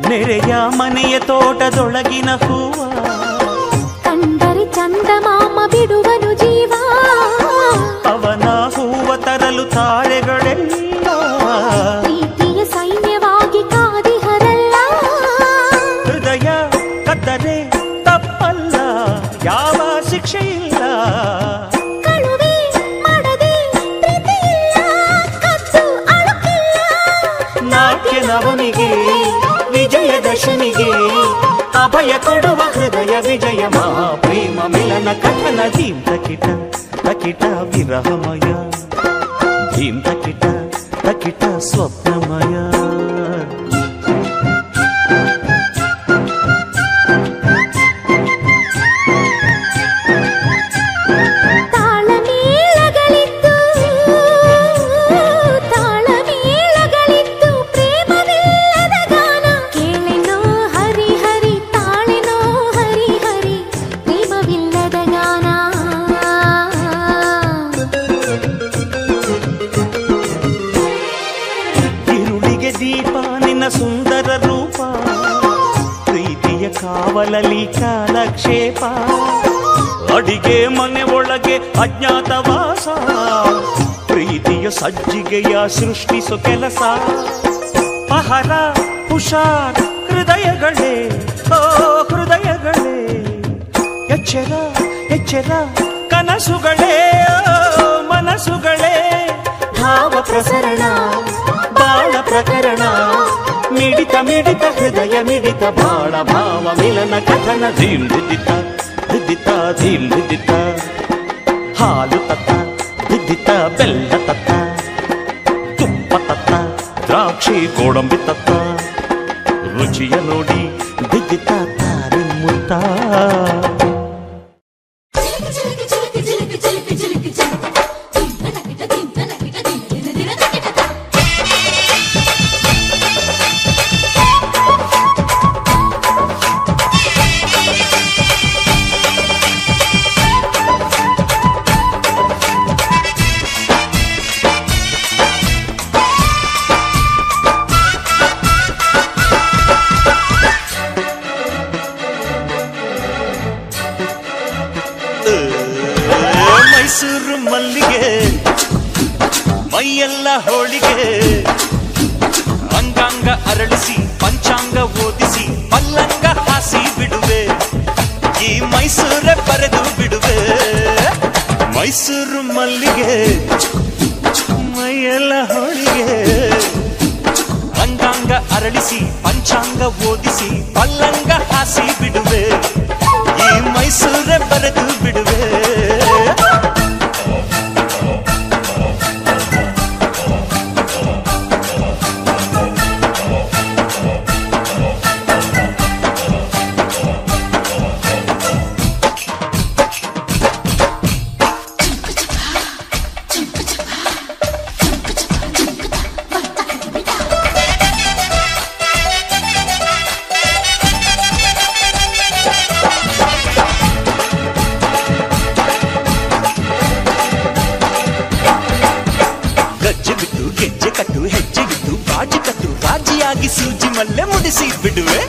ನೆರೆಯ ಮನೆಯ ತೋಟದೊಳಗಿನ ಹೂವ ಕಂಡರೆ ಚಂದಮಾಮ ಬಿಡುವನು ಜೀವ ಅವನ ಹೂವ ತರಲು ತಾರೆಗಳೆಲ್ಲ ಪ್ರೀತಿಯ ಸೈನ್ಯವಾಗಿ ಕಾದಿಹರಲ್ಲ. ಹೃದಯ ಕತ್ತರೆ ತಪ್ಪಲ್ಲ ಯಾವ ಶಿಕ್ಷೆ ಇಲ್ಲ ಕಳುವೆ ಮಾಡದೆ ಪ್ರೀತಿಯಿಲ್ಲ ಕದ್ದು ಅಳುಕಿಲ್ಲ. ನಾಟ್ಯ ನವನಿಗೆ ವಿಜಯದಶಮಿಗೆ ಅಭಯ ಕೊಡುವ ಹೃದಯ ವಿಜಯ ಮಹಾಪ್ರೇಮ ಮಿಲನ ಕಥನ ಧೀಂ ತಕಿಟ ತಕಿಟ ವಿರಹಮಯ ಧೀಂ ತಕಿಟ ತಕಿಟ ಸ್ವಪ್ನಮಯ. ತಾಳಮೇಳಗಳಿದ್ದು ತಾಳಮೇಳಗಳಿದ್ದು ಪ್ರೇಮವಿಲ್ಲದ ಗಾನ ಕೇಳೆನೋ ಹರಿ ಹರಿ ತಾಳೆನೋ ಹರಿ ಹರಿ ಪ್ರೇಮವಿಲ್ಲದ ಗಾನ. ഇരുളിಗೆ ದೀಪ ನಿನ್ನ ಸುಂದರ ರೂಪ ಪ್ರೀತಿಯ ಕಾವಲಲ್ಲಿ ಕಾಲಕ್ಷೇಪ ಅಡಿಗೆ ಮನೆ ಒಳಗೆ ಅಜ್ಞಾತವಾಸ ಪ್ರೀತಿಯ ಸಜ್ಜಿಗೆಯ ಸೃಷ್ಟಿಸೋ ಕೆಲಸ ಪಹರ ಹುಷಾರ್ ಹೃದಯಗಳೇ ಓ ಹೃದಯಗಳೇ ಎಚ್ಚರ ಎಚ್ಚರ ಕನಸುಗಳೇ ಓ ಮನಸ್ಸುಗಳೇ ಭಾವ ಪ್ರಸರಣ ಬಾಳ ಪ್ರಕರಣ ಮಿಡಿತ ಮಿಡಿತ ಹೃದಯ ಮಿಡಿತ ಬಾಳ ಭಾವ ಮಿಲನ ಕಥನ ಧೀಂ ಧಿದಿತ ಧಿದಿತ ಧೀಂ ಧಿದಿತ ಹಾಲು ತತ್ತ ಧಿದಿತ ಬೆಲ್ಲ ತತ್ತ ತುಪ್ಪ ತತ್ತ ದ್ರಾಕ್ಷಿ ಗೋಡಂಬಿ ತತ್ತ ರುಚಿಯ ನೋಡಿ ಧಿದಿತ ತಾರಿ ಮುತ್ತ. ಮೈಸೂರು ಮಲ್ಲಿಗೆ ಮೈಯೆಲ್ಲ ಹೋಳಿಗೆ ಅಂಗಾಂಗ ಅರಳಿಸಿ ಪಂಚಾಂಗ ಓದಿಸಿ ಪಲ್ಲಂಗ ಹಾಸಿ ಬಿಡುವೆ ಈ ಮೈಸೂರೇ ಬರೆದು ಬಿಡುವೆ ಮೈಸೂರು ಮಲ್ಲಿಗೆ ಮೈಯೆಲ್ಲ ಹೋಳಿಗೆ ಅಂಗಾಂಗ ಅರಳಿಸಿ ಪಂಚಾಂಗ ಓದಿಸಿ ಪಲ್ಲಂಗ ಹಾಸಿ ಬಿಡುವೆ ಈ ಮೈಸೂರೇ ಬರೆದು ಬಿಡುವೆ ಸೂಜಿ ಮಲ್ಲೆ ಮುಡಿಸಿ ಬಿಡುವೆ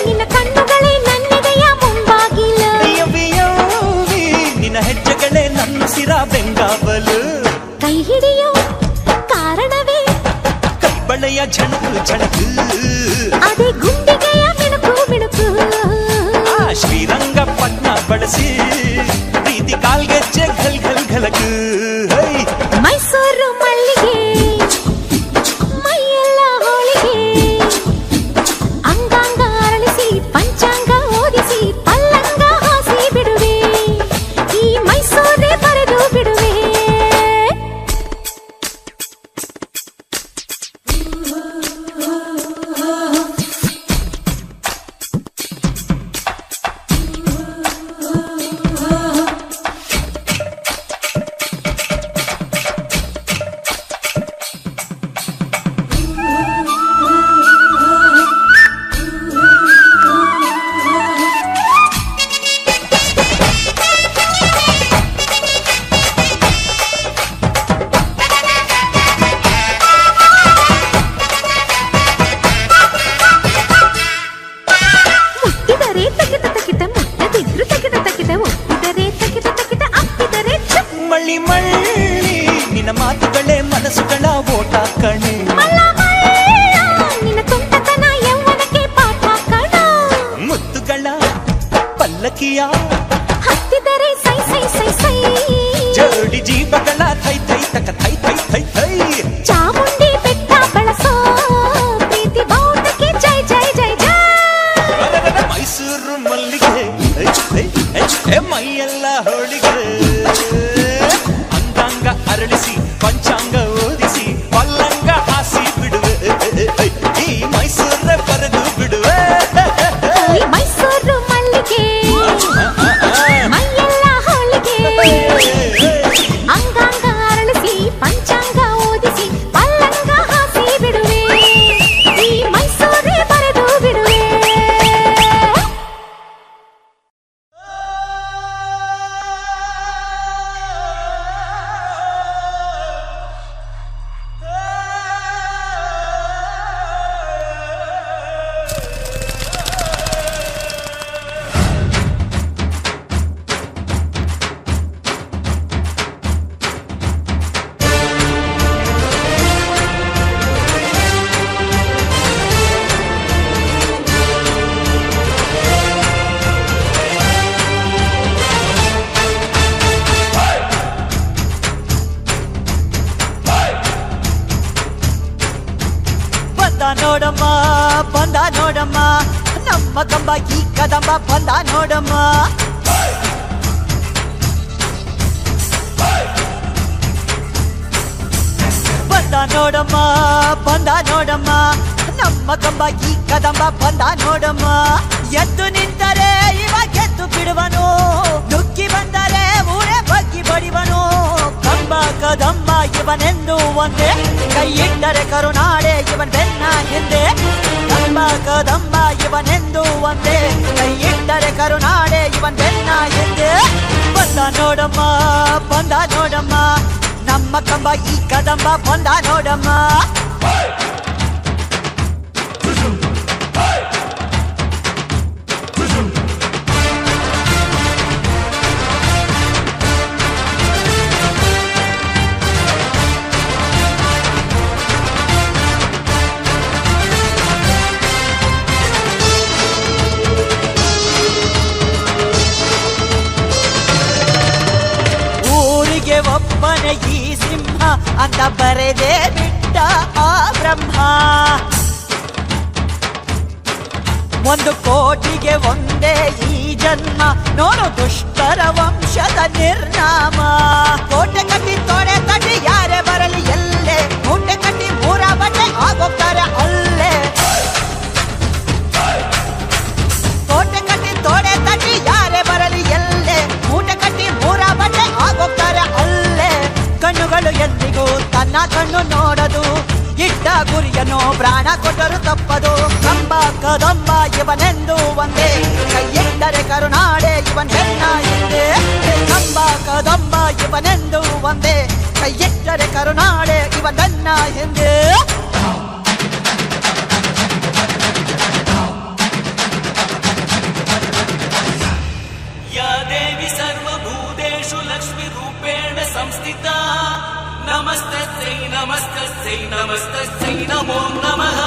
ನಿನ್ನ ಕಣ್ಣುಗಳೇ ನನ್ನೆದೆಯ ಮುಂಬಾಗಿಲ ನಿನ್ನ ಹೆಜ್ಜೆಗಳೇ ನನ್ನ ಸಿರ ಬೆಂಗಾವಲು ಕೈ ಹಿಡಿಯೋ ಕಾರಣವೇ ಕೈಬಳೆಯ ಝಣಕು ಝಣಕು ಅದೇ ಗುಂಡಿಗೆಯ ಮಿಣುಕು ಮಿಣುಕು ಶ್ರೀರಂಗಪಟ್ಟಣ ಬಳಸಿ ಪ್ರೀತಿ ಕಾಲ್ಗೆಜ್ಜೆ ಘಲ್ ಘಲ್ ಘಲಕು ಮೈಸೂರು ಮಲ್ಲಿಗೆ ಅಂಗಾಂಗ ಅರಳಿಸಿ ಪಂಚಾಂಗ ಓದಿಸಿ ಪಲ್ಲಂಗ ಹಾಸಿ ಬಿಡುವೆ ಈ ಮೈಸೂರೇ ಬರೆದು ಬಿಡುವೆ ಹತ್ತಿದರೆ ಸೈ ಸೈ ಸೈ ಸೈ ಜೋಡಿ ಜೀವಗಳ ಥೈ ಥೈ ತಕ ಥೈ ಥೈ ಥೈ ಥೈ ಚಾಮುಂಡಿ ಬೆಟ್ಟ ಬಳಸೋ ಪ್ರೀತಿ ಬಾವುಟಕ್ಕೆ ಜೈ ಜೈ ಜೈ ಜೈ ಮೈಸೂರು ಮಲ್ಲಿಗೆ ಮೈಯೆಲ್ಲ ಹೋಳಿಗೆ ಅಂಗಾಂಗ ಅರಳಿಸಿ ಪಂಚಾಂಗ ಓದಿಸಿ ಪಲ್ಲಂಗ ಹಾಸಿ ಬಿಡುವೆ ಈ ಮೈಸೂರೇ ಬರೆದು ಬಿಡುವೆ ಮೈಸೂರು ಮಲ್ಲಿಗೆ ಮೈಯೆಲ್ಲ ಹೋಳಿಗೆ ಅಂಗಾಂಗ ಅರಳಿಸಿ ಪಂಚಾಂಗ ಓದಿಸಿ ಪಲ್ಲಂಗ ಹಾಸಿ ಬಿಡುವೆ ಈ ಮೈಸೂರೇ ಬರೆದು ಬಿಡುವೆ ನೋಡಮ್ಮ ಬಂದ ನೋಡಮ್ಮ ನಮ್ಮ ಕಂಬ ಈ ಕದಂಬ ಬಂದ ನೋಡಮ್ಮ ಬಂದ ನೋಡಮ್ಮ ಬಂದ ನೋಡಮ್ಮ ನಮ್ಮ ಕಂಬ ಈ ಕದಂಬ ಬಂದ ನೋಡಮ್ಮ ಎದ್ದು ನಿಂತರೆ ಇವಾಗ ಗೆದ್ದು ಬಿಡುವನು ನುಗ್ಗಿ ಬಂದರೆ ಊರೇ ಬಗ್ಗಿ ಬಡಿವನು ಕಂಬ ಕದಂಬ ಇವನೆಂದು ಒಂದೇ ಕೈ ಇಟ್ಟರೆ ಕರುನಾಡೆ ಇವನ್ ಬೆನ್ನ ಹಿಂದೆ ಕಂಬ ಕದಂಬ ಇವನೆಂದು ಒಂದೇ ಕೈ ಇಟ್ಟರೆ ಕರುನಾಡೆ ಇವನ್ ಬೆನ್ನ ಹಿಂದೆ ಬಂದ ನೋಡಮ್ಮ ಬಂದ ನೋಡಮ್ಮ ನಮ್ಮ ಕಂಬ ಈ ಕದಂಬ ಬಂದ ನೋಡಮ್ಮ ಒಬ್ಬನೇ ಈ ಸಿಂಹ ಅಂತ ಬರೆದೇ ಬಿಟ್ಟ ಆ ಬ್ರಹ್ಮ. 1 ಕೋಟಿಗೆ ಒಂದೇ ಈ ಜನ್ಮ, ನೋಡು ದುಷ್ಟರ ವಂಶದ ನಿರ್ನಾಮ. ಕೋಟೆ ಕಟ್ಟಿ ತೊಡೆ ತಟ್ಟಿ ಯಾರೇ ಬರಲಿ ಎಲ್ಲೇ, ಮೂಟೆ ಕಟ್ಟಿ 3 ಬಟ್ಟೆ ಆಗೋಗ್ತಾರೆ ಅಲ್ಲೇ. ಕೋಟೆ ಕಟ್ಟಿ ತೊಡೆ ತಟ್ಟಿ ಯಾರೇ ಬರಲಿ ಎಲ್ಲೇ, ಮೂಟೆ ಕಟ್ಟಿ 3 ಬಟ್ಟೆ ಆಗೋಗ್ತಾರೆ ಅಲ್ಲೇ. ಕಣ್ಣುಗಳು ಎಂದಿಗೂ ತನ್ನ ಕಣ್ಣು ನೋಡದು, ಇಟ್ಟ ಗುರಿಯನ್ನು ಪ್ರಾಣ ಕೊಟ್ಟರು ತಪ್ಪದು. ಕಂಬ ಕದಂಬ ಇವನೆಂದು ಒಂದೇ, ಕೈಯಿಟ್ಟರೆ ಕರುನಾಡೆ ಇವನ್ ಹೆಣ್ಣ ಹಿಂದೆ. ಕಂಬ ಕದಂಬ ಇವನೆಂದು ಒಂದೇ, ಕೈಯಿಟ್ಟರೆ ಕರುನಾಡೆ ಇವನನ್ನ ಹಿಂದೆ. या देवी सर्वभूतेषु लक्ष्मी रूपेण संस्थिता, नमस्तस्यै नमस्तस्यै नमस्तस्यै नमो नमः.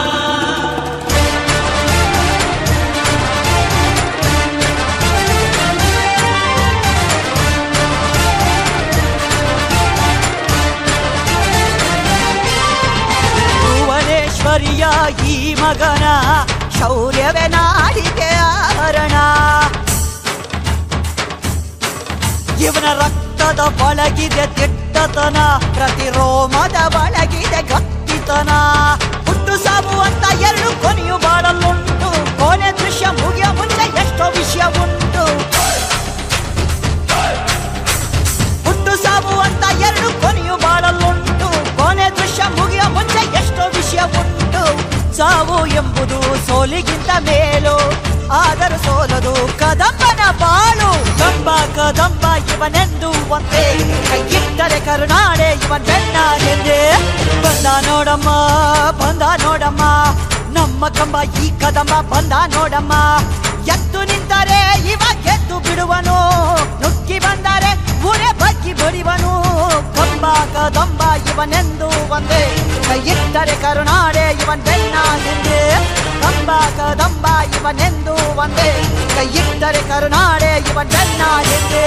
ಭುವನೇಶ್ವರಿಯ ಈ ಮಗನ ಶೌರ್ಯವೇ ನಾಡಿಗೆ ಆಭರಣ. ಇವನ ರಕ್ತದ ಒಳಗಿದೆ ದಿಟ್ಟತನ, ಪ್ರತಿ ರೋಮದ ಒಳಗಿದೆ ಗಟ್ಟಿತನ. ಹುಟ್ಟು ಸಾವು ಅಂತ 2 ಕೊನೆಯು ಬಾಳಲ್ಲುಂಟು, ಕೊನೆ ದೃಶ್ಯ ಮುಗಿಯ ಮುಂಚೆ ಎಷ್ಟೋ ವಿಷಯ ಉಂಟು. ಹುಟ್ಟು ಸಾವು ಅಂತ 2 ಕೊನೆಯು ಬಾಳಲ್ಲುಂಟು, ಕೊನೆ ದೃಶ್ಯ ಮುಗಿಯ ಮುಂಚೆ ಎಷ್ಟೋ ವಿಷಯ ಉಂಟು. ಸಾವು ಎಂಬುದು ಸೋಲಿಗಿಂತ ಮೇಲು, ಆದರೂ ಸೋಲದು ಕದಂಬನ ಬಾಳು. ಕಂಬ ಕದಂಬ ಇವನೆಂದು ಒಂದೇ, ಕೈಯಿಟ್ಟರೆ ಕರುನಾಡೆ ಇವನ್ ಬೆನ್ನ ಹಿಂದೆ. ಬಂದ ನೋಡಮ್ಮ ಬಂದ ನೋಡಮ್ಮ, ನಮ್ಮ ಕಂಬ ಈ ಕದಂಬ ಬಂದ ನೋಡಮ್ಮ. ಎದ್ದು ನಿಂತರೆ ಇವ ಗೆದ್ದು ಬಿಡುವನು, ನುಗ್ಗಿ ಬಂದರೆ ಊರೇ ಬಗ್ಗಿ ಬಡಿವನು. ಕಂಬ ಕದಂಬ ಇವನೆಂದು ಒಂದೇ, ಕೈಯಿಟ್ಟರೆ ಕರುನಾಡೆ ಇವನ್ ಬೆನ್ನ ಹಿಂದೆ. ಕಂಬ ಕದಂಬ ಇವನೆಂದು ಒಂದೇ, ಕೈಯಿಟ್ಟರೆ ಕರುನಾಡೆ ಇವನ್ ಬೆನ್ನ ಹಿಂದೆ.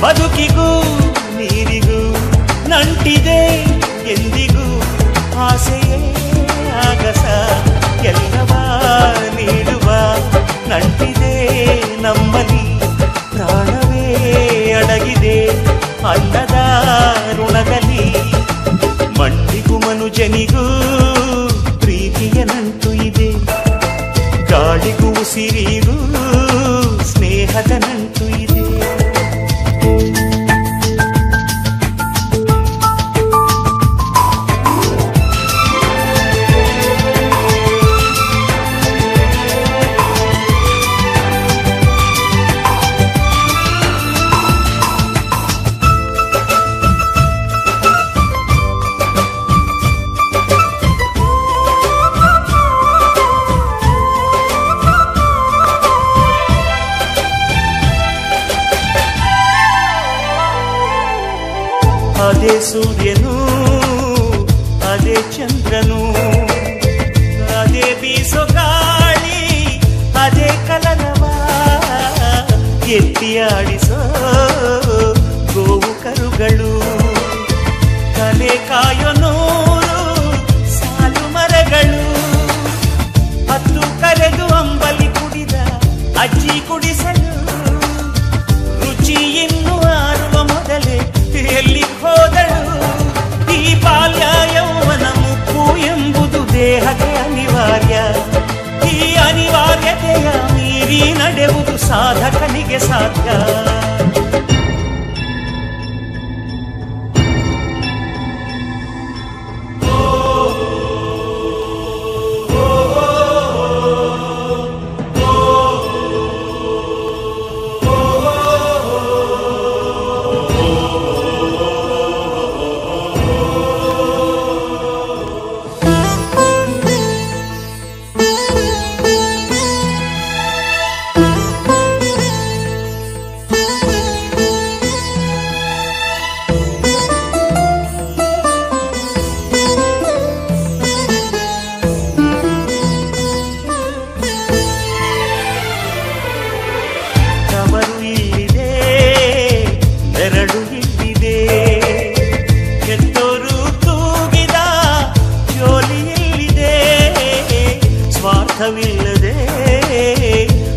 ಬದುಕಿಗೂ ನೀರಿಗೂ ನಂಟಿದೆ ಎಂದಿಗೂ ಆಸೆಯೇ ಆಗಸ ಎಲ್ಲವ ನೀಡುವ ನಂಟಿದೆ ನಮ್ಮಲ್ಲಿ ಪ್ರಾಣವೇ ಅಡಗಿದೆ ಅನ್ನದ ಋಣದಲ್ಲಿ ಮಣ್ಣಿಗೂ ಮನುಜನಿಗೂ ಪ್ರೀತಿಯ ನಂಟು ಇದೆ ಗಾಳಿಗೂ ಉಸಿರಿಗೂ ಸ್ನೇಹದ ನಂಟು ಇದೆ ಅದೇ ಸೂರ್ಯನು ಅದೇ ಚಂದ್ರನು ಅದೇ ಬೀಸೋ ಗಾಳಿ ಅದೇ ಕಲರವ ಎತ್ತಿಯಾಡಿಸೋ ಗೋವು ಕರುಗಳು ಕಲೆ ಕಾಯೋ ನೂರು ಸಾಲು ಮರಗಳು ಹತ್ತು ಕರೆದು ಅಂಬಲಿ ಕುಡಿದ ಅಜ್ಜಿ ಕುಡಿಸಲು ರುಚಿ ಇನ್ನು ಆರುವ ಮೊದಲೇ ಎಲ್ಲಿ ಹೋದಳು ಈ ಬಾಲ್ಯ ಯೌವನ ಮುಪ್ಪು ಎಂಬುದು ದೇಹಕ್ಕೆ ಅನಿವಾರ್ಯ ಈ ಅನಿವಾರ್ಯತೆಯ ಮೀರಿ ನಡೆಯುವುದು ಸಾಧಕನಿಗೆ ಸಾಧ್ಯ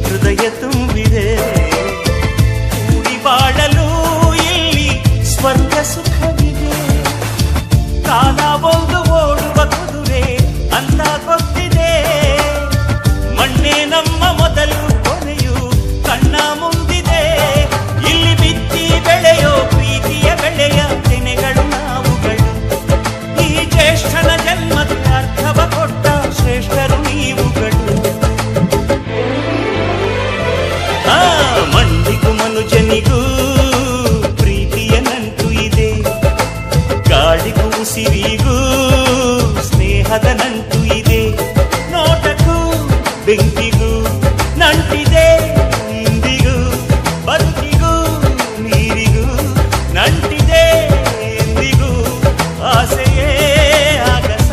ಹೃದಯ ತುಂಬಿದೆ ಕೂಡಿ ಬಾಳಲು ಇಲ್ಲಿ ಸ್ವರ್ಗ ಸುಖವಿದೆ ಕಾಲ ಒಂದು ಓಡುವ ಕುದುರೆ ಅಂತ ಗೊತ್ತಿದೆ ಮಣ್ಣೆ ನಮ್ಮ ಮೊದಲು ಕೊನೆಯು ಕಣ್ಣ ಮುಂದಿದೆ ಇಲ್ಲಿ ಬಿತ್ತಿ ಬೆಳೆಯೋ ಪ್ರೀತಿಯ ಬೆಳೆಯ ತೆನೆಗಳು ನಾವುಗಳು ಈ ಜ್ಯೇಷ್ಠನ ಜನ್ಮದ ಅರ್ಥವ ಕೊಟ್ಟ ಶ್ರೇಷ್ಠರು ನೀವುಗಳು ಮಣ್ಣಿಗೂ ಮನುಜನಿಗೂ ಪ್ರೀತಿಯ ನಂಟು ಇದೆ ಗಾಳಿಗೂ ಉಸಿರಿಗೂ ಸ್ನೇಹದ ನಂಟು ಇದೆ ನೋಟಕ್ಕೂ ಬೆಂಕಿಗೂ ನಂಟಿದೆ ಇಂದಿಗೂ ಬದುಕಿಗೂ ನೀರಿಗೂ ನಂಟಿದೆ ಎಂದಿಗೂ ಆಸೆಯೇ ಆಗಸ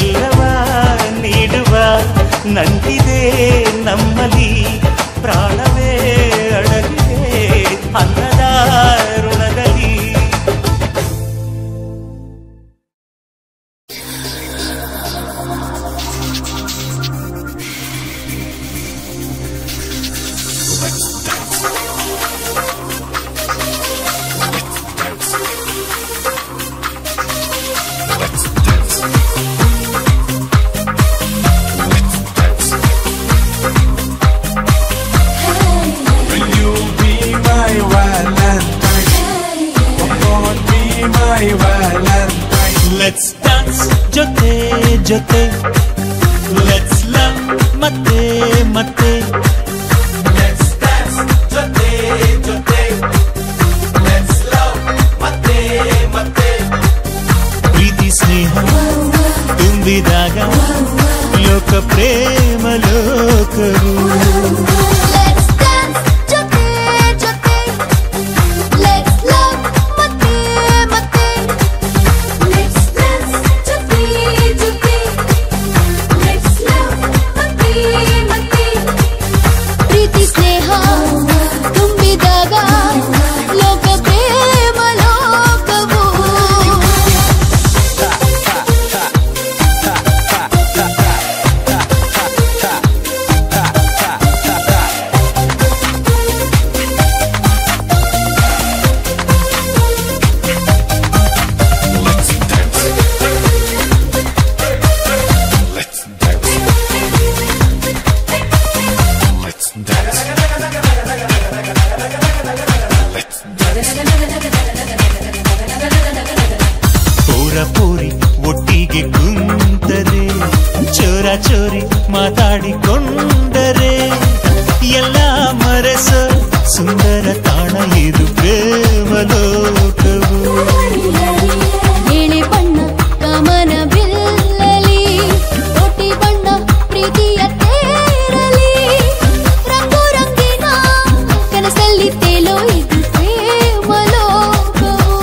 ಎಲ್ಲವ ನೀಡುವ ನಂಟಿದೆ ನಮ್ಮಲ್ಲಿ ಪ್ರಾಣವೇ ಅಡಗಿದೆ ಅನ್ನದ ಋಣದಲ್ಲಿ Let's dance ಜೊತೆ ಜೊತೆ Let's love ಮತ್ತೆ ಮತ್ತೆ Let's dance ಜೊತೆ ಜೊತೆ Let's love ಮತ್ತೆ ಮತ್ತೆ ಪ್ರೀತಿ ಸ್ನೇಹ ತುಂಬಿದಾಗ ಲೋಕ ಪ್ರೇಮ ಲೋಕವು ಪೂರಿ ಒಟ್ಟಿಗೆ ಕುಂತರೆ ಚೋರ ಚೋರಿ ಮಾತಾಡಿಕೊಂಡರೆ ಎಲ್ಲ ಮರೆಸ ಸುಂದರ ತಾಣ ಇದು ಪ್ರೇಮ ಲೋಕವು ನೀಲಿ ಬಣ್ಣ ಕಾಮನ ಬಿಲ್ಲಲಿ ಕೋಟಿ ಬಣ್ಣ ಪ್ರೀತಿಯ ತೇರಲಿ ರಂಗು ರಂಗಿನ ಕನಸಲ್ಲಿ ತೇಲೋ ಇದು ಪ್ರೇಮ ಲೋಕವು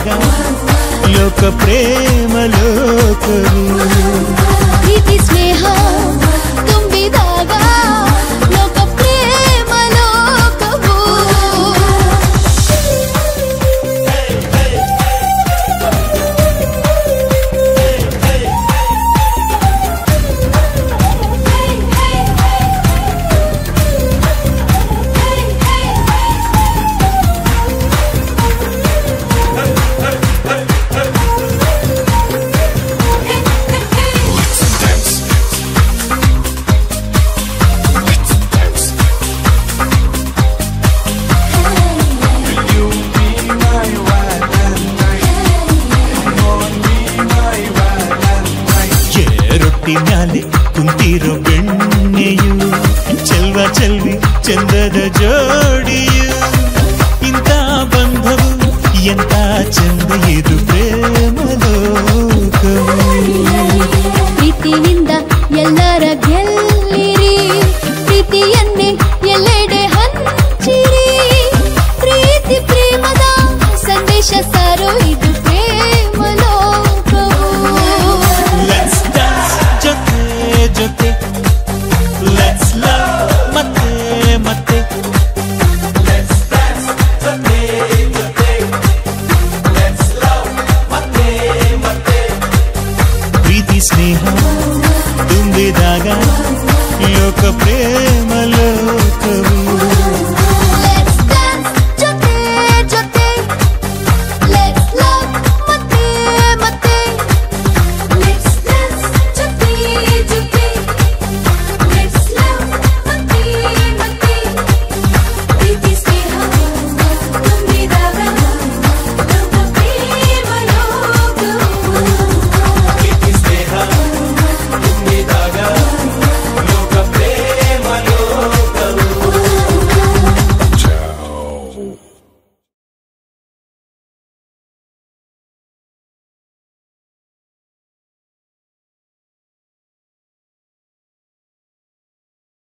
ತುಂಬಿದಾಗ ಲೋಕ ಪ್ರೇಮ ಲೋಕವು ಪ್ರೀತಿ ಸ್ನೇಹ ತುಂಬಿದಾಗ ಲೋಕ ಪ್ರೇಮ ಲೋಕವು ಮ್ಯಾಲೆ ಕುಂತಿರೋ ಬೆಣ್ಣೆಯು ಚೆಲ್ವ ಚೆಲ್ವಿ ಚಂದದ ಜೋಡಿಯು ಇಂಥ ಬಂಧವು ಎಂತ ಚಂದ ಇದು ಪ್ರೇಮ ಲೋಕವು ಪ್ರೀತಿಯಿಂದ ಎಲ್ಲರ ಗೆಲ್ಲಿರಿ ಪ್ರೀತಿಯನ್ನೇ ಎಲ್ಲೆಡೆ ಹಂಚಿರಿ ಪ್ರೀತಿ ಪ್ರೇಮದ ಸಂದೇಶ ಸಾರೋ ಇದು ಪ್ರೇಮ ಲೋಕವು ಜೊತೆ ಲೆಟ್ಸ್ ಲವ್ ಮತ್ತೆ ಮತ್ತೆ ಲೆಟ್ಸ್ ಡ್ಯಾನ್ಸ್ ಜೊತೆ ಜೊತೆ ಲೆಟ್ಸ್ ಲವ್ ಮತ್ತೆ ಮತ್ತೆ ಪ್ರೀತಿ ಸ್ನೇಹ ತುಂಬಿದಾಗ ಲೋಕ ಪ್ರೇಮ